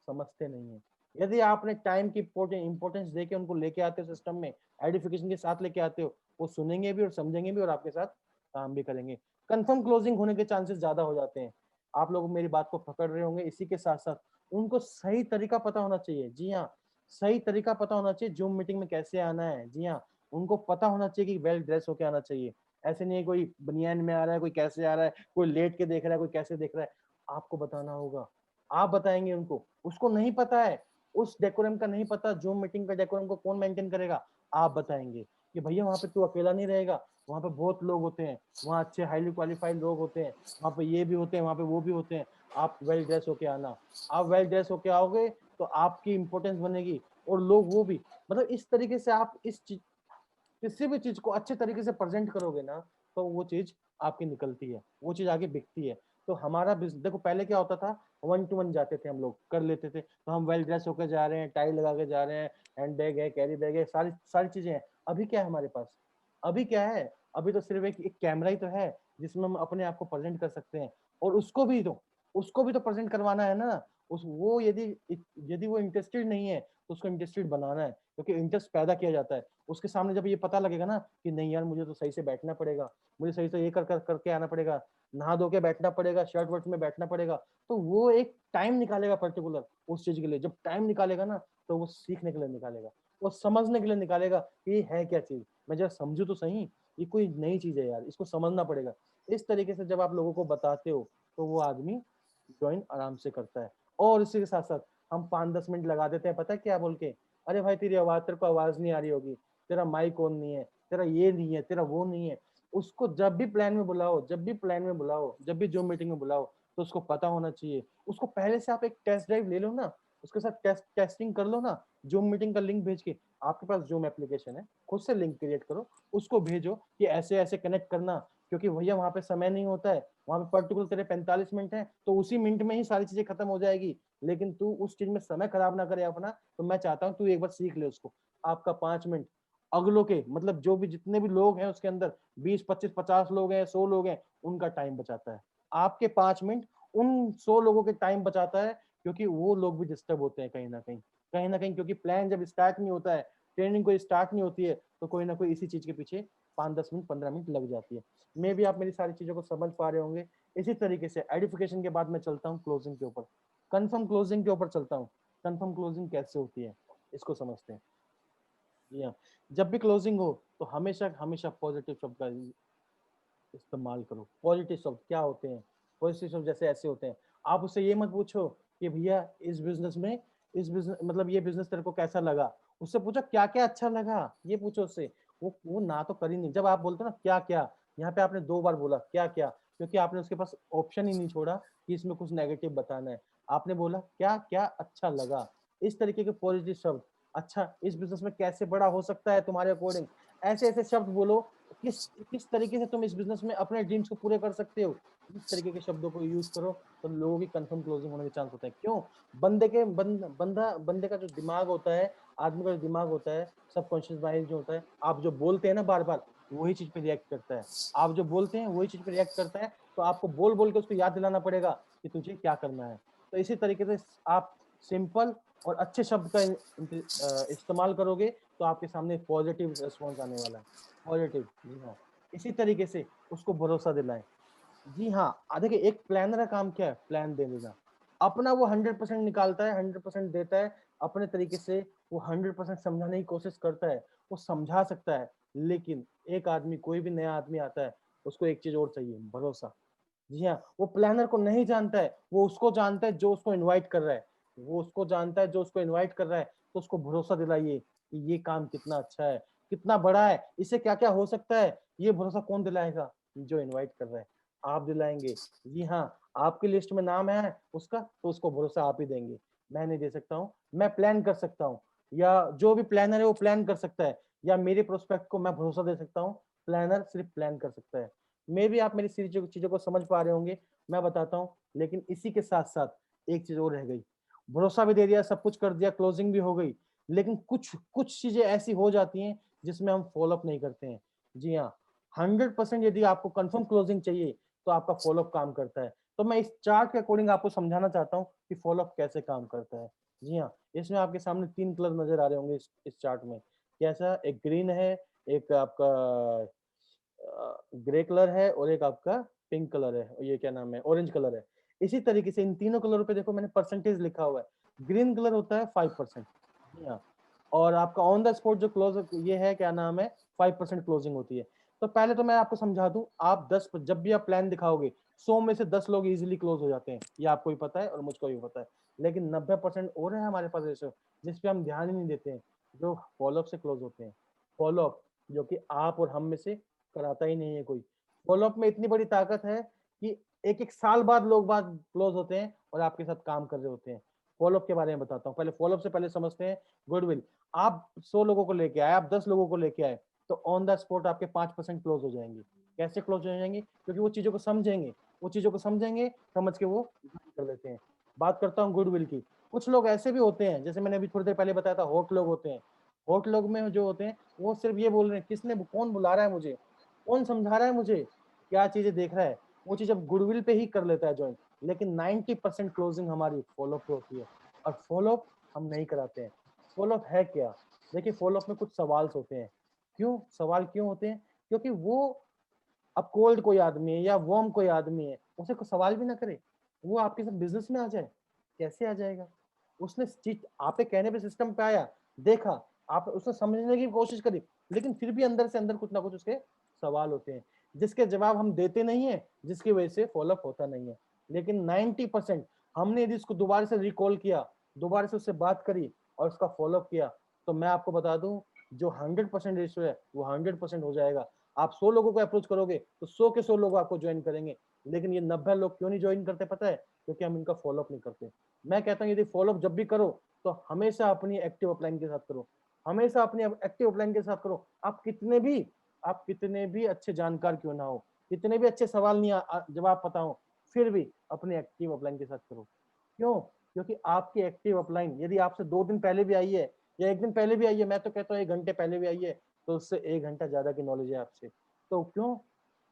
समझते नहीं है। यदि आपने टाइम की इंपॉर्टेंस देके उनको लेके आते हो सिस्टम में, आइडेंटिफिकेशन के साथ लेके आते हो, वो सुनेंगे भी और समझेंगे भी और आपके साथ काम भी करेंगे। कंफर्म क्लोजिंग होने के चांसेस ज्यादा हो जाते हैं। आप लोग मेरी बात को पकड़ रहे होंगे। इसी के साथ साथ उनको सही तरीका पता होना चाहिए। जी हाँ, सही तरीका पता होना चाहिए जूम मीटिंग में कैसे आना है। जी हाँ, उनको पता होना चाहिए कि वेल ड्रेस होके आना चाहिए। ऐसे नहीं है कोई बनियान में आ रहा है, कोई कैसे आ रहा है, कोई लेट के देख रहा है, कोई कैसे देख रहा है। आपको बताना होगा, आप बताएंगे उनको। उसको नहीं पता है, उस डेकोरम का नहीं पता, जूम मीटिंग का डेकोरम को कौन मेंटेन करेगा, आप बताएंगे कि भैया वहां पे तू अकेला नहीं रहेगा, वहां पे बहुत लोग होते हैं, वहाँ अच्छे हाईली क्वालिफाइड लोग होते हैं, वहाँ पे ये भी होते हैं, वहाँ पे वो भी होते हैं। आप वेल ड्रेस होके आना। आप वेल ड्रेस होके आओगे तो आपकी इंपॉर्टेंस बनेगी, और लोग वो भी, मतलब इस तरीके से आप इस चीज, किसी भी चीज को अच्छे तरीके से प्रेजेंट करोगे ना, तो वो चीज आपकी निकलती है, वो चीज आगे बिकती है। तो हमारा बिजनेस देखो, पहले क्या होता था, 1 to 1 जाते थे हम लोग, कर लेते थे, तो हम वेल ड्रेस होकर जा रहे हैं, टाई लगा के जा रहे हैं, हैंड बैग है, कैरी बैग है, सारी सारी चीजें हैं। अभी क्या है हमारे पास, अभी क्या है, अभी तो सिर्फ एक कैमरा ही तो है जिसमें हम अपने आप को प्रेजेंट कर सकते हैं। और उसको भी तो प्रेजेंट करवाना है ना। उस वो यदि यदि वो इंटरेस्टेड नहीं है तो उसको इंटरेस्टेड बनाना है, क्योंकि इंटरेस्ट पैदा किया जाता है। उसके सामने जब ये पता लगेगा ना कि नहीं यार, मुझे तो सही से बैठना पड़ेगा, मुझे सही से ये करके आना पड़ेगा, नहा धो के बैठना पड़ेगा, शर्ट वर्ट में बैठना पड़ेगा, तो वो एक टाइम निकालेगा पर्टिकुलर उस चीज के लिए। जब टाइम निकालेगा ना, तो वो सीखने के लिए निकालेगा, वो समझने के लिए निकालेगा कि ये है क्या चीज, मैं जरा समझू तो सही, ये कोई नई चीज है यार, इसको समझना पड़ेगा। इस तरीके से जब आप लोगों को बताते हो तो वो आदमी ज्वाइन आराम से करता है। और इसी के साथ साथ हम 5-10 मिनट लगा देते हैं, पता है क्या बोल के, अरे भाई तेरी आवाज, तेरे को आवाज नहीं आ रही होगी, तेरा माइक ऑन नहीं है, तेरा ये नहीं है, तेरा वो नहीं है। उसको जब भी प्लान में बुलाओ, जब भी प्लान में बुलाओ, जब भी जूम मीटिंग में बुलाओ, तो उसको पता होना चाहिए। उसको पहले से आप एक टेस्ट ड्राइव ले लो ना, उसके साथ टेस्टिंग कर लो ना, जूम मीटिंग का लिंक भेज के। आपके पास जूम एप्लीकेशन है, खुद से लिंक क्रिएट करो, उसको भेजो कि ऐसे ऐसे कनेक्ट करना, क्योंकि भैया वहां पे समय नहीं होता है, वहां पे पर्टिकुलर तेरे 45 मिनट है, तो उसी मिनट में ही सारी चीजें खत्म हो जाएगी। लेकिन तू उस चीज में समय खराब ना करे अपना, तो मैं चाहता हूँ तू एक बार सीख ले उसको। आपका 5 मिनट अगलों के, मतलब जो भी जितने भी लोग हैं उसके अंदर, 20, 25, 50 लोग हैं, 100 लोग हैं, उनका टाइम बचाता है। आपके 5 मिनट उन 100 लोगों के टाइम बचाता है, क्योंकि वो लोग भी डिस्टर्ब होते हैं कहीं ना कहीं, कहीं ना कहीं, क्योंकि प्लान जब स्टार्ट नहीं होता है, ट्रेनिंग कोई स्टार्ट नहीं होती है, तो कोई ना कोई इसी चीज के पीछे 5-10 मिनट 15 मिनट लग जाती है। मे भी आप मेरी सारी चीजों को समझ पा रहे होंगे। इसी तरीके से एडिफिकेशन के बाद मैं चलता हूँ क्लोजिंग के ऊपर, कंफर्म क्लोजिंग के ऊपर चलता हूँ। कंफर्म क्लोजिंग कैसे होती है, इसको समझते हैं। जी हाँ, जब भी क्लोजिंग हो तो हमेशा हमेशा पॉजिटिव शब्द का इस्तेमाल करो। पॉजिटिव शब्द क्या होते हैं, पॉजिटिव शब्द जैसे ऐसे होते हैं, आप उससे ये मत पूछो कि भैया इस बिजनेस मतलब ये बिजनेस तेरे को कैसा लगा, उससे पूछो क्या क्या अच्छा लगा, ये पूछो उससे। वो ना तो कर ही नहीं। जब आप बोलते हो ना क्या क्या, यहाँ पे आपने 2 बार बोला क्या क्या, क्योंकि आपने उसके पास ऑप्शन ही नहीं छोड़ा कि इसमें कुछ नेगेटिव बताना है। आपने बोला क्या क्या अच्छा लगा। इस तरीके के पॉजिटिव शब्द, अच्छा इस बिजनेस में कैसे बड़ा हो सकता है तुम्हारे अकॉर्डिंग, ऐसे ऐसे शब्द बोलो। किस किस तरीके से तुम इस बिजनेस में अपने ड्रीम्स को पूरे कर सकते हो, इस तरीके के शब्दों को यूज करो, तो लोगों की कंफर्म क्लोजिंग होने के चांस होते हैं। क्यों, बंदे का जो दिमाग होता है, आदमी का जो दिमाग होता है, सबकॉन्शियस माइंड जो होता है, आप जो बोलते हैं ना बार बार, वही चीज पे रिएक्ट करता है। आप जो बोलते हैं वही चीज पे रिएक्ट करता है, तो आपको बोल बोल के उसको याद दिलाना पड़ेगा कि तुझे क्या करना है। तो इसी तरीके से आप सिंपल और अच्छे शब्द का इस्तेमाल करोगे, तो आपके सामने पॉजिटिव रिस्पॉन्स आने वाला है। पॉजिटिव, जी हाँ। इसी तरीके से उसको भरोसा दिलाएं। जी हाँ, देखिए एक प्लानर का काम क्या है, प्लान दे देना। अपना वो 100% निकालता है, 100% देता है अपने तरीके से। वो 100% समझाने की कोशिश करता है, वो समझा सकता है। लेकिन एक आदमी, कोई भी नया आदमी आता है, उसको एक चीज और चाहिए, भरोसा। जी हाँ, वो प्लानर को नहीं जानता है, वो उसको जानता है जो उसको इनवाइट कर रहा है। वो उसको जानता है जो उसको इनवाइट कर रहा है, तो उसको भरोसा दिलाइए कि ये काम कितना अच्छा है, कितना बड़ा है, इससे क्या क्या हो सकता है। ये भरोसा कौन दिलाएगा, जो इनवाइट कर रहा है, आप दिलाएंगे। जी हाँ, आपकी लिस्ट में नाम है उसका, तो उसको भरोसा आप ही देंगे। मैं नहीं दे सकता हूँ, मैं प्लान कर सकता हूँ, या जो भी प्लानर है वो प्लान कर सकता है, या मेरे प्रोस्पेक्ट को मैं भरोसा दे सकता हूँ। प्लानर सिर्फ प्लान कर सकता है। मे भी आप मेरी चीजों को समझ पा रहे होंगे, मैं बताता हूँ। लेकिन इसी के साथ साथ एक चीज और रह गई। भरोसा भी दे दिया, सब कुछ कर दिया, क्लोजिंग भी हो गई, लेकिन कुछ कुछ चीजें ऐसी हो जाती हैं जिसमें हम फॉलोअप नहीं करते हैं। जी हाँ, 100% यदि आपको कंफर्म क्लोजिंग चाहिए, तो आपका फॉलोअप काम करता है। तो मैं इस चार्ट के अकॉर्डिंग आपको समझाना चाहता हूँ कि फॉलोअप कैसे काम करता है। जी हाँ, इसमें आपके सामने 3 कलर नजर आ रहे होंगे इस चार्ट में। कैसा, एक ग्रीन है, एक आपका ग्रे कलर है, और एक आपका पिंक कलर है, और ये क्या नाम है, ऑरेंज कलर है। इसी तरीके से इन तीनों कलरों पे देखो मैंने परसेंटेज लिखा हुआ है। ग्रीन कलर होता है 5%, हाँ, और आपका ऑन द स्पॉट जो क्लोज ये है क्या नाम है, 5% क्लोजिंग होती है। तो पहले तो मैं आपको समझा दूं, आप 10 जब भी आप प्लान दिखाओगे 100 में से 10 लोग इजीली क्लोज हो जाते हैं, ये आपको भी पता है और मुझको भी पता है। लेकिन 90% और है हमारे पास रेशो जिस पे हम ध्यान ही नहीं देते हैं, जो फॉलोअप से क्लोज होते हैं। फॉलोअप जो कि आप और हम में से कराता ही नहीं है कोई। फॉलोअप में इतनी बड़ी ताकत है कि एक एक साल बाद लोग बात क्लोज होते हैं और आपके साथ काम कर रहे होते हैं। फॉलोअप के बारे में बताता हूँ, पहले फॉलोअप से पहले समझते हैं गुडविल। आप 100 लोगों को लेके आए, आप 10 लोगों को लेके आए, तो ऑन द स्पॉट आपके 5% क्लोज हो जाएंगे। कैसे क्लोज हो जाएंगे? क्योंकि वो चीजों को समझेंगे, वो चीजों को समझेंगे, समझ के वो कर लेते हैं। बात करता हूँ गुडविल की। कुछ लोग ऐसे भी होते हैं, जैसे मैंने अभी थोड़ी देर पहले बताया था, हॉट लोग होते हैं। हॉट लोग में जो होते हैं वो सिर्फ ये बोल रहे हैं किसने, कौन बुला रहा है मुझे, कौन समझा रहा है मुझे, क्या चीजें देख रहा है। वो चीज अब गुडविल पे ही कर लेता है ज्वाइन। लेकिन 90% क्लोजिंग हमारी फॉलोअप पे होती है, और फॉलोअप हम नहीं कराते हैं। फॉलोअप है क्या? देखिए, फॉलोअप में कुछ सवाल होते हैं। क्यों सवाल क्यों होते हैं? क्योंकि वो, अब कोल्ड कोई आदमी है या वार्म कोई आदमी है, उसे कोई सवाल भी ना करे, वो आपके साथ बिजनेस में आ जाए, कैसे आ जाएगा? उसने चीज आपके कहने पे सिस्टम पे आया, देखा, आप उसने समझने की कोशिश करी, लेकिन फिर भी अंदर से अंदर कुछ ना कुछ उसके सवाल होते हैं जिसके जवाब हम देते नहीं है, जिसकी वजह से फॉलोअप होता नहीं है। लेकिन 90% हमने यदि उसको दोबारा से रिकॉल किया, दोबारा से उससे बात करी और उसका फॉलोअप किया, तो मैं आपको बता दूं, जो 100% रेशियो है वो 100% हो जाएगा। आप 100 लोगों को अप्रोच करोगे तो 100 के 100 लोग आपको ज्वाइन करेंगे। लेकिन ये 90 लोग क्यों नहीं ज्वाइन करते पता है? क्योंकि हम इनका फॉलोअप नहीं करते। मैं कहता हूँ यदि फॉलोअप जब भी करो तो हमेशा अपनी एक्टिव अपलाइन के साथ करो, हमेशा अपनी एक्टिव अपलाइन के साथ करो। आप कितने भी अच्छे जानकार क्यों ना हो, कितने भी अच्छे सवाल नहीं जवाब पता हो, फिर भी अपने एक्टिव अपलाइन के साथ करो। क्यों? क्योंकि आपकी एक्टिव अपलाइन यदि आपसे 2 दिन पहले भी आई है या 1 दिन पहले भी आई है, मैं तो कहता हूँ 1 घंटे पहले भी आई है, तो उससे 1 घंटा ज्यादा की नॉलेज है आपसे। तो क्यों,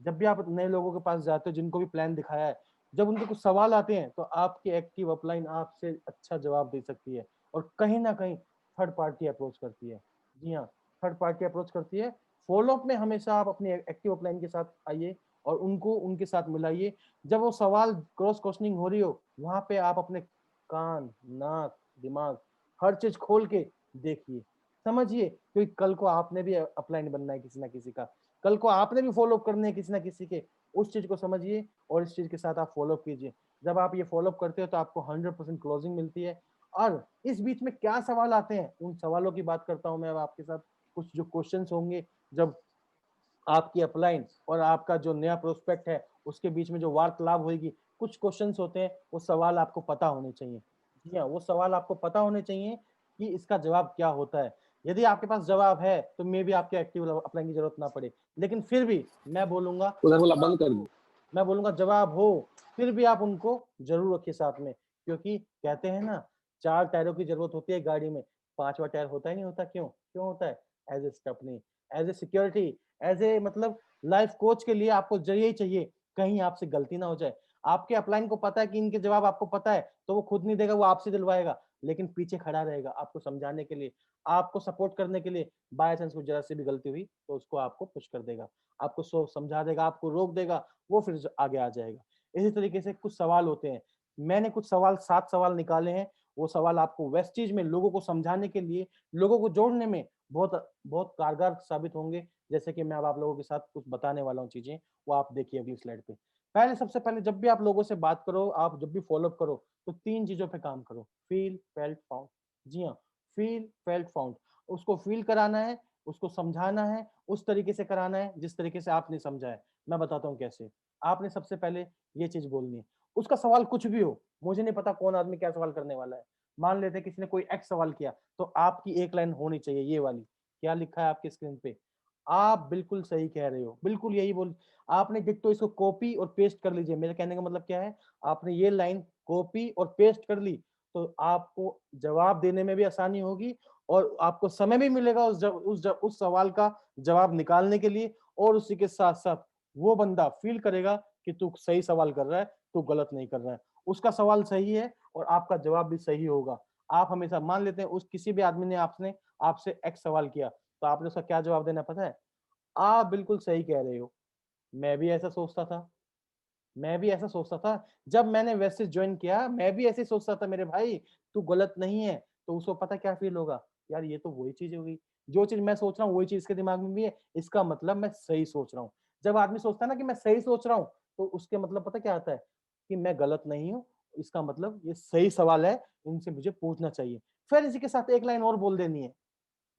जब भी आप नए लोगों के पास जाते हो जिनको भी प्लान दिखाया है, जब उनके कुछ सवाल आते हैं तो आपकी एक्टिव अपलाइन आपसे अच्छा जवाब दे सकती है, और कहीं ना कहीं थर्ड पार्टी अप्रोच करती है। जी हाँ, थर्ड पार्टी अप्रोच करती है। फॉलोअप में हमेशा आप अपनी एक्टिव अपलाइन के साथ आइए और उनको उनके साथ मिलाइए। जब वो सवाल क्रॉस क्वेश्चनिंग हो रही हो, वहां पे आप अपने कान, नाक, दिमाग, हर चीज खोल के देखिए, समझिए, क्योंकि कल को आपने भी अपलाइन बनना है किसी ना किसी का, कल को आपने भी फॉलो करने हैं किसी ना किसी के। उस चीज को समझिए और इस चीज के साथ आप फॉलो कीजिए। जब आप ये फॉलो करते हो तो आपको 100% क्लोजिंग मिलती है। और इस बीच में क्या सवाल आते हैं, उन सवालों की बात करता हूं मैं अब आपके साथ। कुछ जो क्वेश्चंस होंगे, जब आपकी अपलाइन और आपका जो नया प्रोस्पेक्ट है उसके बीच में जो वार्तालाप होगी, कुछ क्वेश्चंस होते हैं, वो सवाल आपको पता होने चाहिए। जी हाँ, वो सवाल आपको पता होने चाहिए कि इसका जवाब क्या होता है। यदि आपके पास जवाब है तो मे भी आपके एक्टिव अप्लाई की जरूरत ना पड़े, लेकिन फिर भी मैं बोलूंगा, उधर बोला बंद कर दी। मैं बोलूंगा जवाब हो, फिर भी आप उनको जरूर रखिए साथ में। क्योंकि कहते हैं ना, 4 टायरों की जरूरत होती है गाड़ी में, 5वां टायर होता ही नहीं होता। क्यों क्यों होता है? As a stepney, as a security, as a मतलब लाइफ कोच के लिए आपको यही चाहिए, कहीं आपसे गलती ना हो जाए। आपके अपलाइन को पता है कि इनके जवाब आपको पता है, तो वो खुद नहीं देगा, वो आपसे दिलवाएगा, लेकिन पीछे खड़ा रहेगा आपको समझाने के लिए, आपको सपोर्ट करने के लिए। बाय चांस कुछ जरा से भी गलती हुई तो उसको आपको पुश कर देगा, आपको समझा देगा, आपको रोक देगा, वो फिर आगे आ जाएगा। इसी तरीके से कुछ सवाल होते हैं, मैंने कुछ सवाल 7 सवाल निकाले हैं। वो सवाल आपको वेस्टीज में लोगों को समझाने के लिए, लोगों को जोड़ने में बहुत बहुत कारगर साबित होंगे। जैसे कि मैं अब आप लोगों के साथ कुछ बताने वाला हूँ चीजें, वो आप देखिए अगली स्लाइड पे। पहले, सबसे पहले, जब भी आप लोगों से बात करो, आप जब भी फॉलोअप करो, तो 3 चीजों पे काम करो: फील, फेल्ट, फाउंड। जी हाँ, फील, फेल्ट, फाउंड। उसको फील कराना है, उसको समझाना है, उस तरीके से कराना है जिस तरीके से आपने समझा है। मैं बताता हूँ कैसे। आपने सबसे पहले ये चीज बोलनी है, उसका सवाल कुछ भी हो, मुझे नहीं पता कौन आदमी क्या सवाल करने वाला है। मान लेते हैं किसी ने कोई एक्स सवाल किया, तो आपकी एक लाइन होनी चाहिए ये वाली। क्या लिखा है आपकी स्क्रीन पे? आप बिल्कुल सही कह रहे हो, बिल्कुल यही बोल। आपने डिट्टो इसको कॉपी और पेस्ट कर लीजिए। मेरे कहने का मतलब क्या है, आपने ये लाइन कॉपी और पेस्ट कर ली तो आपको जवाब देने में भी आसानी होगी, और आपको समय भी मिलेगा उस सवाल का जवाब निकालने के लिए। और उसी के साथ साथ वो बंदा फील करेगा कि तू सही सवाल कर रहा है, तू गलत नहीं कर रहा है, उसका सवाल सही है और आपका जवाब भी सही होगा। आप हमेशा मान लेते हैं, उस किसी भी आदमी ने आपने आपसे एक्स सवाल किया, तो आपने उसका क्या जवाब देना पता है? आप बिल्कुल सही कह रहे हो, मैं भी ऐसा सोचता था, मैं भी ऐसा सोचता था। जब मैंने वेस्टेज ज्वाइन किया, मैं भी ऐसे ही सोचता था मेरे भाई, तू गलत नहीं है। तो उसको पता क्या फ़ील होगा? यार ये तो वही चीज़ हो गई। जो चीज़ मैं सोच रहा हूँ, वही चीज़ इसके दिमाग में भी है, इसका मतलब मैं सही सोच रहा हूँ। जब आदमी सोचता है ना कि मैं सही सोच रहा हूँ, तो उसके मतलब पता क्या आता है? कि मैं गलत नहीं हूँ, इसका मतलब ये सही सवाल है, इनसे मुझे पूछना चाहिए। फिर इसी के साथ एक लाइन और बोल देनी है।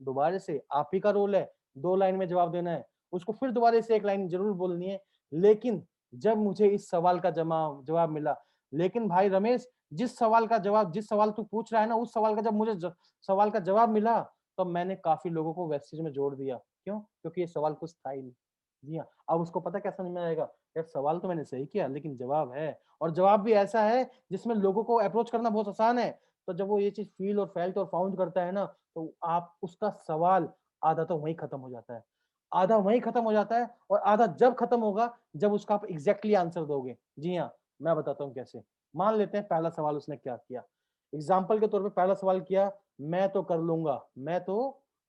दोबारा से आप ही का रोल है, 2 लाइन में जवाब देना है। उसको फिर दोबारा से 1 लाइन ज़रूर बोलनी है। लेकिन जब मुझे इस सवाल का जवाब मिला, लेकिन भाई रमेश, जिस सवाल तू पूछ रहा है ना, उस सवाल का जब मुझे सवाल का जवाब मिला, तब मैंने काफ़ी लोगों को वेस्टेज में जोड़ दिया। क्यों? क्योंकि ये सवाल कुछ था ही नहीं। जी हाँ, अब उसको पता क्या समझ में आएगा, यार सवाल तो मैंने सही किया, लेकिन जवाब है, और जवाब भी ऐसा है जिसमें लोगों को अप्रोच करना बहुत आसान है। तो जब वो ये चीज़ फ़ील और फेल्ट और फाउंड करता है ना, तो आप उसका सवाल आधा तो वहीं खत्म हो जाता है। आधा वहीं खत्म हो जाता है, और आधा जब खत्म होगा, जब उसका आप एग्ज़ैक्टली आंसर दोगे। जी हाँ, मैं बताता हूँ कैसे। मान लेते हैं पहला सवाल उसने क्या किया। एग्ज़ाम्पल के तौर पे पहला सवाल किया, मैं तो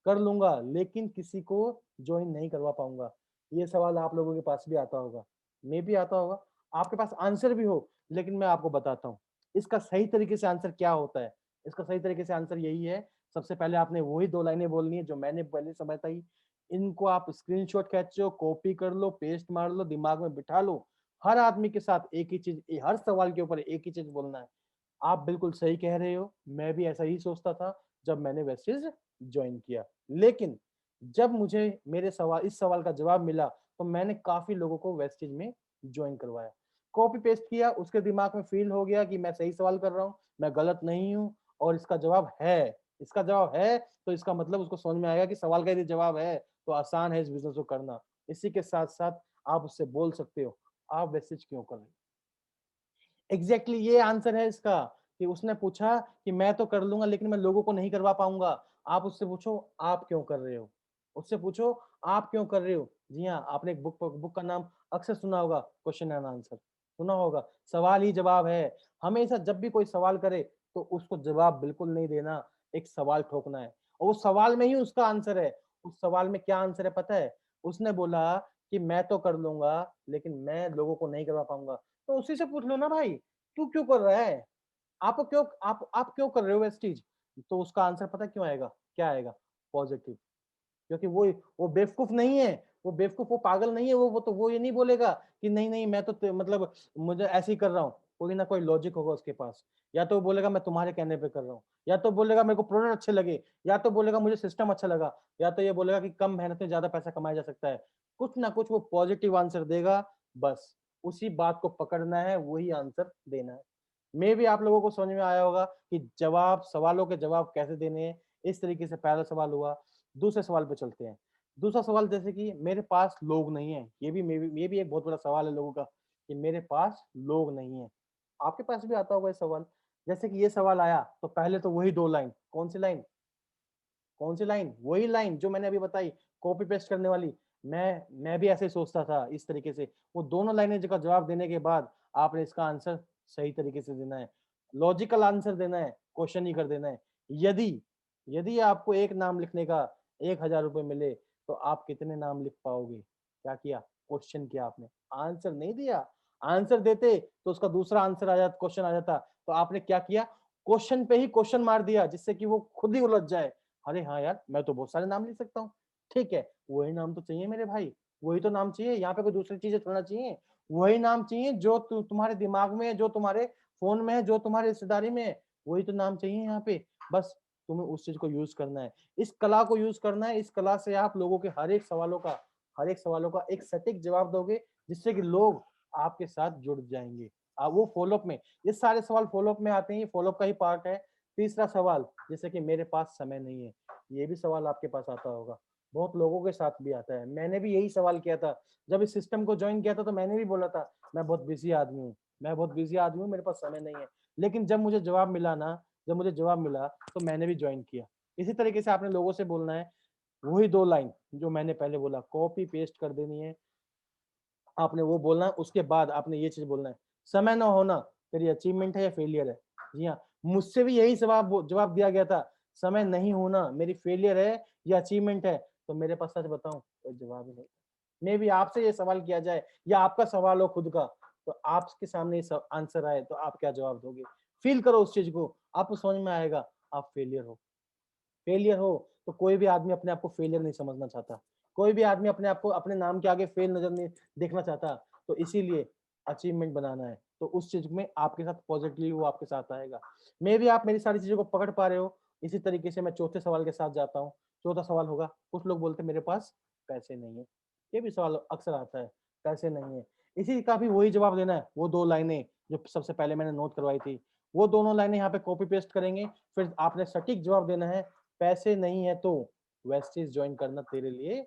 कर लूँगा, लेकिन किसी को जॉइन नहीं करवा पाऊँगा। ये सवाल आप लोगों के पास भी आता होगा, मेबी आता होगा, आपके पास आंसर भी हो, लेकिन मैं आपको बताता हूँ। इसका सही तरीके से आंसर क्या होता है? इसका सही तरीके से आंसर यही है, सबसे पहले आपने वही 2 लाइनें बोलनी है जो मैंने पहले समय बताई। इनको आप स्क्रीनशॉट खींचो, कॉपी कर लो, पेस्ट मार लो, दिमाग में बिठा लो। हर आदमी के साथ एक ही चीज़, हर सवाल के ऊपर एक ही चीज़ बोलना है। आप बिल्कुल सही कह रहे हो, मैं भी ऐसा ही सोचता था जब मैंने वेस्टेज जॉइन किया। लेकिन जब मुझे इस सवाल का जवाब मिला, तो मैंने काफ़ी लोगों को वेस्टेज में जॉइन करवाया। कॉपी पेस्ट किया, उसके दिमाग में फ़ील हो गया कि मैं सही सवाल कर रहा हूँ, मैं गलत नहीं हूँ, और इसका जवाब है। इसका जवाब है, तो इसका मतलब उसको समझ में आएगा कि सवाल का यदि जवाब है, तो आसान है इस बिज़नेस को करना। इसी के साथ-साथ आप उससे बोल सकते हो, आप वेस्टेज क्यों कर रहे हो? एग्ज़ैक्टली ये आंसर है इसका, कि उसने पूछा कि मैं तो कर लूँगा, लेकिन मैं लोगों को नहीं करवा पाऊँगा। आप उससे पूछो, आप क्यों कर रहे हो? उससे पूछो, आप क्यों कर रहे हो? जी हाँ, आपने एक बुक का नाम अक्सर सुना होगा, क्वेश्चन एंड आंसर, सुना होगा। सवाल ही जवाब है। हमेशा जब भी कोई सवाल करे, तो उसको जवाब बिल्कुल नहीं देना, एक सवाल ठोकना है, और उस सवाल में ही उसका आंसर है। उस सवाल में क्या आंसर है पता है? उसने बोला कि मैं तो कर लूँगा, लेकिन मैं लोगों को नहीं करवा पाऊँगा। तो उसी से पूछ लो ना भाई, तू क्यों कर रहा है? आप क्यों कर रहे हो वेस्टीज? तो उसका आंसर पता है क्यों आएगा? क्या आएगा? पॉजिटिव। क्योंकि वो बेवकूफ़ नहीं है, वो पागल नहीं है, वो ये नहीं बोलेगा कि नहीं मैं तो मतलब मुझे ऐसे ही कर रहा हूँ। कोई ना कोई लॉजिक होगा उसके पास। या तो वो बोलेगा मैं तुम्हारे कहने पे कर रहा हूँ, या तो बोलेगा मेरे को प्रोडक्ट अच्छे लगे, या तो बोलेगा मुझे सिस्टम अच्छा लगा, या तो ये बोलेगा कि कम मेहनत में ज़्यादा पैसा कमाया जा सकता है। कुछ ना कुछ वो पॉजिटिव आंसर देगा, बस उसी बात को पकड़ना है, वही आंसर देना है। मेबी आप लोगों को समझ में आया होगा कि सवालों के जवाब कैसे देने हैं। इस तरीके से पहला सवाल हुआ। दूसरे सवाल पे चलते हैं। दूसरा सवाल जैसे कि मेरे पास लोग नहीं हैं। ये भी एक बहुत बड़ा सवाल है लोगों का, कि मेरे पास लोग नहीं हैं। आपके पास भी आता होगा ये सवाल। जैसे कि ये सवाल आया, तो पहले तो वही 2 लाइन, कौन सी लाइन? कौन सी लाइन? वही लाइन जो मैंने अभी बताई, कॉपी पेस्ट करने वाली। मैं भी ऐसे ही सोचता था इस तरीके से। वो दोनों लाइनें का जवाब देने के बाद आपने इसका आंसर सही तरीके से देना है। लॉजिकल आंसर देना है, क्वेश्चन ही कर देना है। यदि यदि आपको एक नाम लिखने का ₹1000 मिले, तो आप कितने नाम लिख पाओगे? क्या किया? क्वेश्चन किया आपने, आंसर नहीं दिया। आंसर देते तो उसका दूसरा आंसर आ जाता, क्वेश्चन आ जाता। तो आपने क्या किया? क्वेश्चन पे ही क्वेश्चन मार दिया, जिससे कि वो खुद ही उलझ जाए। अरे हाँ यार, मैं तो बहुत सारे नाम लिख सकता हूँ। ठीक है, वही नाम तो चाहिए मेरे भाई, वही तो नाम चाहिए, यहाँ पे कोई दूसरी चीज़ें थोड़ी ना चाहिए। वही नाम चाहिए जो तुम्हारे दिमाग में है, जो तुम्हारे फ़ोन में है, जो तुम्हारी रिश्तेदारी में है, वही तो नाम चाहिए यहाँ पे। बस तुम्हें उस चीज़ को यूज़ करना है। इस कला को यूज़ करना है, इस कला से आप लोगों के हर एक सवालों का एक सटीक जवाब दोगे, जिससे कि लोग आपके साथ जुड़ जाएँगे। वो फ़ॉलो अप में, ये सारे सवाल फ़ॉलो अप में आते हैं, ये फ़ॉलो अप का ही पार्ट है। तीसरा सवाल, जैसे कि मेरे पास समय नहीं है, ये भी सवाल आपके पास आता होगा। बहुत लोगों के साथ भी आता है। मैंने भी यही सवाल किया था। जब इस सिस्टम को जॉइन किया था, तो मैंने भी बोला था, मैं बहुत बिज़ी आदमी हूँ, मेरे पास समय नहीं है। लेकिन जब मुझे जवाब मिला, तो मैंने भी जॉइन किया। इसी तरीके से आपने लोगों से बोलना है, वही 2 लाइन जो मैंने पहले बोला, कॉपी पेस्ट कर देनी है। आपने वो बोलना है, उसके बाद आपने ये चीज़ बोलना है, समय ना होना तेरी अचीवमेंट है या फेलियर है? जी हाँ, मुझसे भी यही जवाब दिया गया था, समय नहीं होना मेरी फेलियर है या अचीवमेंट है? तो मेरे पास सच बताऊँ, कोई जवाब ही नहीं। मेबी आपसे ये सवाल किया जाए, या आपका सवाल हो खुद का, तो आपके सामने सब आंसर आए तो आप क्या जवाब दोगे? फील करो उस चीज को, आपको समझ में आएगा आप फेलियर हो। फेलियर हो तो कोई भी आदमी अपने आप को फेलियर नहीं समझना चाहता। कोई भी आदमी अपने आप को अपने नाम के आगे फेल नजर नहीं देखना चाहता। तो इसीलिए अचीवमेंट बनाना है। तो उस चीज में आपके साथ पॉजिटिवली वो आपके साथ आएगा। मे भी आप मेरी सारी चीजों को पकड़ पा रहे हो। इसी तरीके से मैं चौथे सवाल के साथ जाता हूँ। चौथा सवाल होगा, कुछ लोग बोलते हैं मेरे पास पैसे नहीं है। ये भी सवाल अक्सर आता है, पैसे नहीं है। इसी का भी वही जवाब देना है, वो 2 लाइनें जो सबसे पहले मैंने नोट करवाई थी। वो दोनों लाइनें यहाँ पे कॉपी पेस्ट करेंगे, फिर आपने सटीक जवाब देना है, पैसे नहीं है तो वेस्टेज ज्वाइन करना तेरे लिए